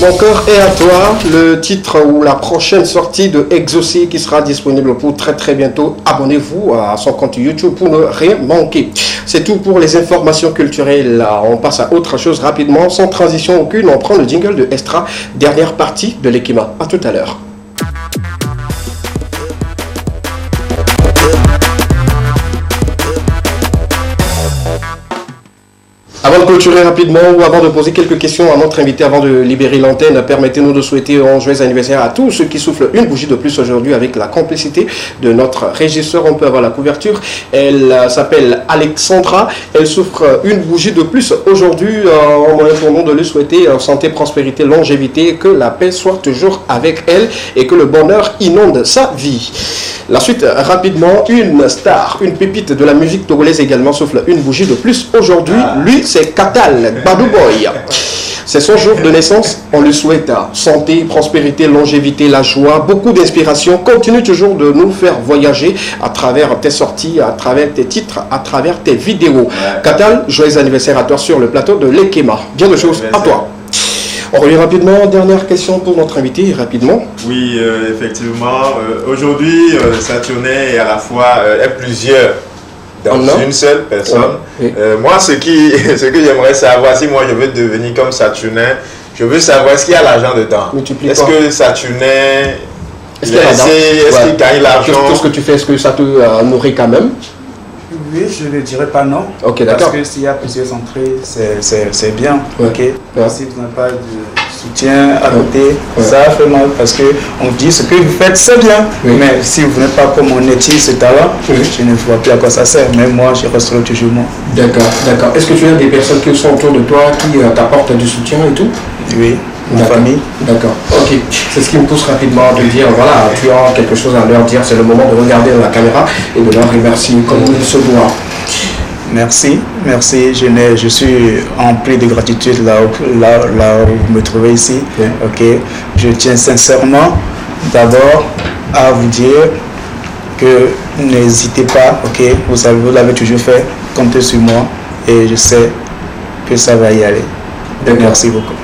Ton cœur est à toi, le titre ou la prochaine sortie de Exaucé qui sera disponible pour très bientôt. Abonnez-vous à son compte YouTube pour ne rien manquer. C'est tout pour les informations culturelles. On passe à autre chose rapidement, sans transition aucune. On prend le jingle de Estra, dernière partie de l'Ekima. À tout à l'heure. Avant de clôturer rapidement ou avant de poser quelques questions à notre invité, avant de libérer l'antenne, permettez-nous de souhaiter un joyeux anniversaire à tous ceux qui soufflent une bougie de plus aujourd'hui avec la complicité de notre régisseur. On peut avoir la couverture. Elle s'appelle Alexandra. Elle souffre une bougie de plus aujourd'hui. En moyen pour nous de lui souhaiter santé, prospérité, longévité, que la paix soit toujours avec elle et que le bonheur inonde sa vie. La suite, rapidement, une star, une pépite de la musique togolaise également souffle une bougie de plus aujourd'hui. Lui, c'est Katal Badou Boy. C'est son jour de naissance. On lui souhaite santé, prospérité, longévité, la joie, beaucoup d'inspiration. Continue toujours de nous faire voyager à travers tes sorties, à travers tes titres, à travers tes vidéos. Katal, joyeux anniversaire à toi sur le plateau de l'Ekema. Bien de choses à toi. On revient rapidement. Dernière question pour notre invité, rapidement. Oui, effectivement. Aujourd'hui, Saturnin est à la fois est plusieurs dans une seule personne. Oui. Moi, ce que j'aimerais savoir, si moi je veux devenir comme Saturnin, je veux savoir est-ce qu'il y a l'argent dedans. Est-ce que Saturnin, est-ce qu'il gagne l'argent? Tout ce que tu fais, est-ce que ça te nourrit quand même? Oui, je ne dirais pas non. Ok, d'accord. Parce que s'il y a plusieurs entrées, c'est bien. Ouais. Ok. Ouais. Si vous n'avez pas de soutien à côté, ça fait mal parce qu'on dit ce que vous faites, c'est bien. Oui. Mais si vous n'êtes pas comme on est ce talent, je ne vois plus à quoi ça sert. Même moi, je resterai toujours moi. D'accord, d'accord. Est-ce que tu as des personnes qui sont autour de toi qui t'apportent du soutien et tout? Oui. Ma famille. D'accord. Ok. C'est ce qui me pousse rapidement de dire, voilà, tu as quelque chose à leur dire. C'est le moment de regarder dans la caméra et de leur remercier comme il se doit. Merci, merci. Je suis empli de gratitude là où vous me trouvez ici. Yeah. Ok. Je tiens sincèrement d'abord à vous dire que n'hésitez pas. Ok. Vous l'avez toujours fait. Comptez sur moi et je sais que ça va y aller. Merci beaucoup.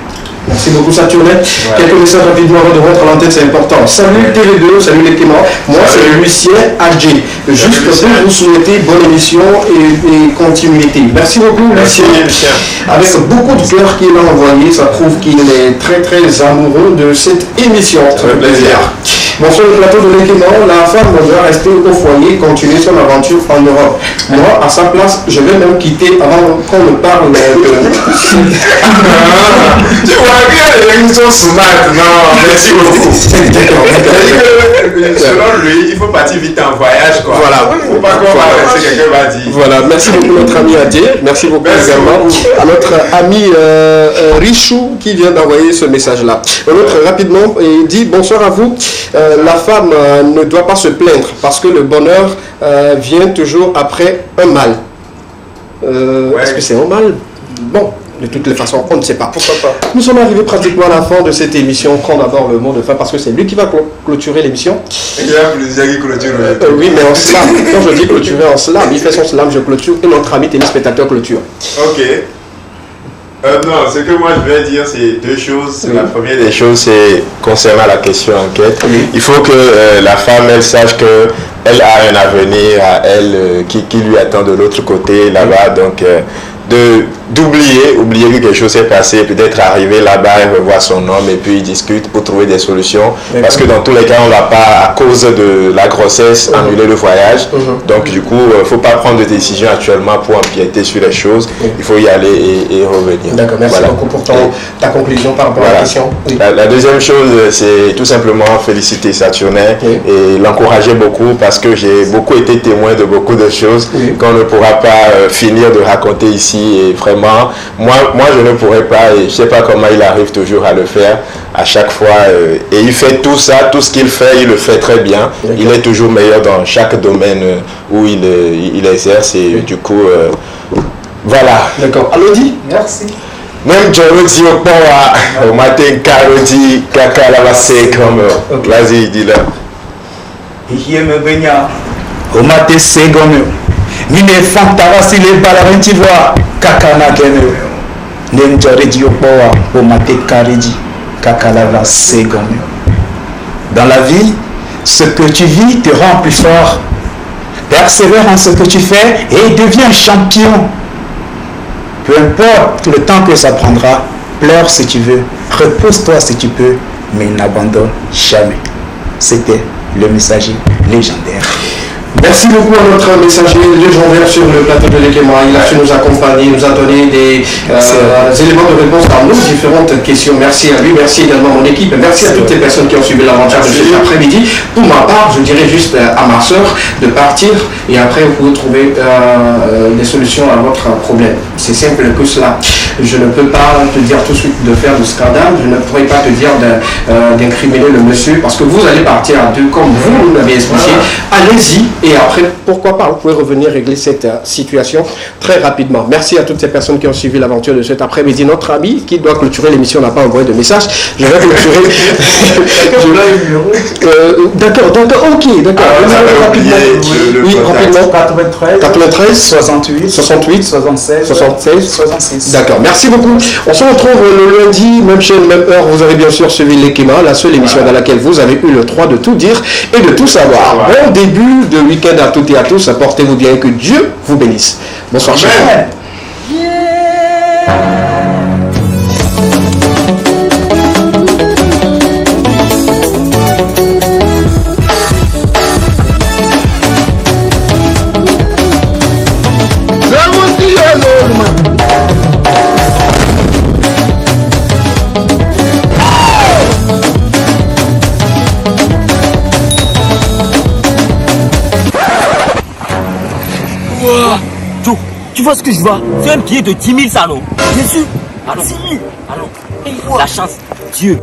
Merci beaucoup Saturnin. Quelques messages rapidement avant de rentrer à l'antenne, c'est important. Salut TV2, salut les Clément. Moi c'est Lucien Adjé. Juste pour vous souhaiter bonne émission et continuité. Merci beaucoup Lucien. Avec beaucoup de cœur qu'il a envoyé, ça prouve qu'il est très amoureux de cette émission. Ça fait plaisir. Bon, sur le plateau de l'Ekema, la femme doit rester au foyer, continuer son aventure en Europe. Moi, à sa place, je vais même quitter avant qu'on me parle de... Tu vois bien les émissions smart, non, merci beaucoup. Selon lui, il faut partir vite en voyage, quoi. Voilà. Il ne faut pas qu'on va rester, quelqu'un va dire. Voilà, merci beaucoup notre ami Adjé. Merci beaucoup également à notre ami Richou qui vient d'envoyer ce message-là. L'autre rapidement dit bonsoir à vous. La femme ne doit pas se plaindre parce que le bonheur vient toujours après un mal. Est-ce que c'est un mal? Bon, de toutes les façons, on ne sait pas. Pourquoi pas? Nous sommes arrivés pratiquement à la fin de cette émission. On prend d'abord le mot de fin parce que c'est lui qui va clôturer l'émission. Il y a plusieurs qui clôturent. Oui, mais en slam. Quand je dis clôturer en slam, il fait son slam, je clôture et notre ami téléspectateur clôture. Ok. Non, ce que moi je vais dire, c'est deux choses. La première des choses, c'est concernant la question enquête. Il faut que la femme, elle sache que elle a un avenir à elle qui lui attend de l'autre côté là-bas. Donc, oublier que quelque chose s'est passé, peut-être arriver là-bas, elle revoit son homme et puis ils discutent pour trouver des solutions. Parce que dans tous les cas, on ne va pas, à cause de la grossesse, annuler le voyage. Donc du coup, il ne faut pas prendre de décision actuellement pour empiéter sur les choses. Il faut y aller et revenir. D'accord, merci beaucoup pour ta conclusion par rapport à la question. La deuxième chose, c'est tout simplement féliciter Saturnin et l'encourager beaucoup parce que j'ai beaucoup été témoin de beaucoup de choses qu'on ne pourra pas finir de raconter ici. Et vraiment, moi je ne pourrais pas et je ne sais pas comment il arrive toujours à le faire à chaque fois et il fait tout ça, tout ce qu'il fait, il le fait très bien. Il est toujours meilleur dans chaque domaine où il exerce et du coup voilà. D'accord. Alodi? Merci. Même Jorodi au matin, Karodi, Kaka la c'est comme vas-y, dis-le. Il me baigne au matin, c'est comme Mine fantara si les balarin tu vois kakana kene nem joredi yopoa o mate karedi Kakalava Segonu. Dans la vie, ce que tu vis te rend plus fort. Persévère en ce que tu fais et deviens champion. Peu importe le temps que ça prendra, pleure si tu veux, repose-toi si tu peux, mais n'abandonne jamais. C'était le messager légendaire. Merci beaucoup à notre messager légendaire sur le plateau de l'Ekema. Il a su nous accompagner, nous a donné des éléments de réponse à nos différentes questions. Merci à lui, merci également à mon équipe, merci à toutes les personnes qui ont suivi l'aventure de cet après-midi. Pour ma part, je dirais juste à ma soeur de partir et après vous pouvez trouver des solutions à votre problème. C'est simple que cela. Je ne peux pas te dire tout de suite de faire du scandale, je ne pourrais pas te dire d'incriminer le monsieur parce que vous allez partir à deux comme vous l'avez expliqué. Allez-y. Et après, pourquoi pas, vous pouvez revenir régler cette situation très rapidement. Merci à toutes ces personnes qui ont suivi l'aventure de cet après-midi. Notre ami qui doit clôturer l'émission n'a pas envoyé de message. Je vais clôturer. D'accord, ok, d'accord. Oui, rapidement. 93, 68, 76. D'accord, merci beaucoup. On se retrouve le lundi, même chaîne, même heure. Vous avez bien sûr suivi l'Ekema, la seule émission dans laquelle vous avez eu le droit de tout dire et de tout savoir. Bon début de week-end à toutes et à tous. Portez-vous bien, que Dieu vous bénisse. Bonsoir, chers frères. Tu vois ce que je vois? C'est un billet de 10 000 ça non? Bien sûr. Allons. 10 000. Allons. La chance. Dieu.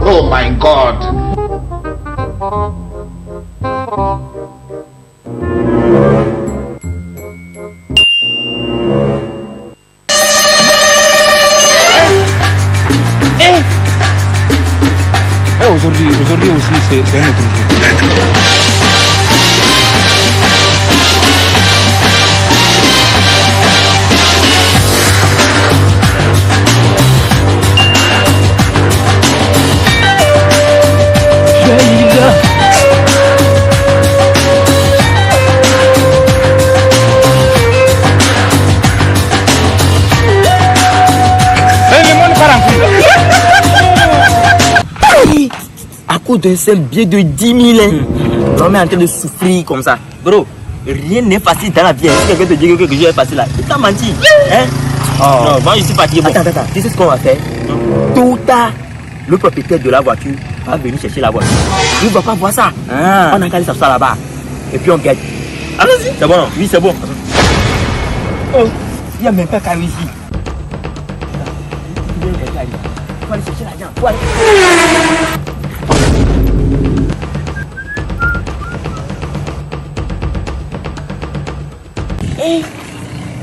Oh my God. Aujourd'hui aussi, c'est un autre jour. À cause d'un seul billet de 10 000, l'homme est en train de souffrir comme ça. Bro, rien n'est facile dans la vie. Si quelqu'un te dit que quelque chose est facile là, il t'a menti. Hein? Non, moi je suis fatigué. Bon. Attends, tu sais ce qu'on va faire? Tôt ou tard, le propriétaire de la voiture va venir chercher la voiture. Il ne va pas voir ça. On a qu'à aller s'asseoir là-bas. Et puis on gagne. Allons-y. C'est bon? Oui, c'est bon. Oh, il n'y a même pas qu'à ici. Faut aller chercher l'argent. Faut aller.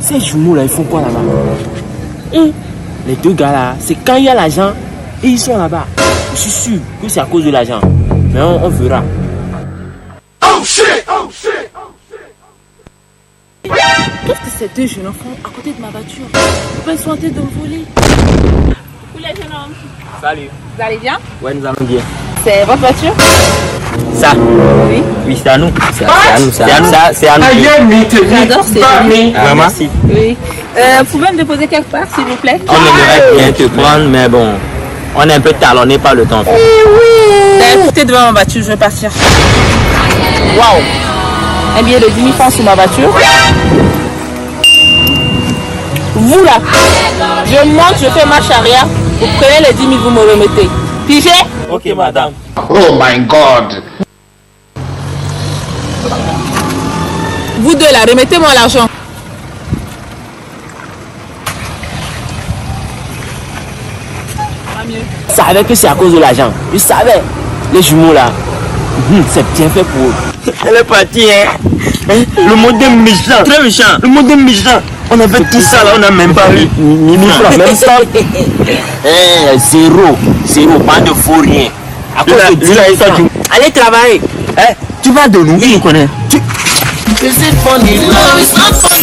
Ces jumeaux là, ils font quoi là-bas? Les deux gars là, c'est quand il y a l'argent et ils sont là-bas. Je suis sûr que c'est à cause de l'argent. Mais on verra. Oh shit! Oh shit! Qu'est-ce que ces deux jeunes enfants à côté de ma voiture? Ils sont en train de me voler. Où les jeunes hommes? Salut. Vous allez bien? Ouais, nous allons bien. C'est votre voiture? Ça? Oui. Oui, c'est à nous. C'est à nous. C'est à nous. J'adore ces jeux. Vraiment? Merci. Oui. Vous pouvez me déposer quelque part, s'il vous plaît? On aimerait bien te prendre, mais bon, on est un peu talonné par le temps. Écoutez devant ma voiture, je vais partir. Waouh! Un billet de 10 000 francs sur ma voiture. Vous là, je monte, je fais marche arrière. Vous prenez les 10 000, vous me remettez. Pigé? Ok, madame. Oh my God. Vous deux là, remettez-moi l'argent. Je savais que c'est à cause de l'argent. Je savais. Les jumeaux là, c'est bien fait pour eux. Elle est partie, hein. Le monde est méchant. Très méchant. Le monde est méchant. On a fait tout ça là, on n'a même pas vu. Ni francs, même ça. Zéro, pas de faux rien. À cause de 10 000 francs. Allez travailler. Tu vas de nous, il nous connaît. Is it funny? No, it's not funny.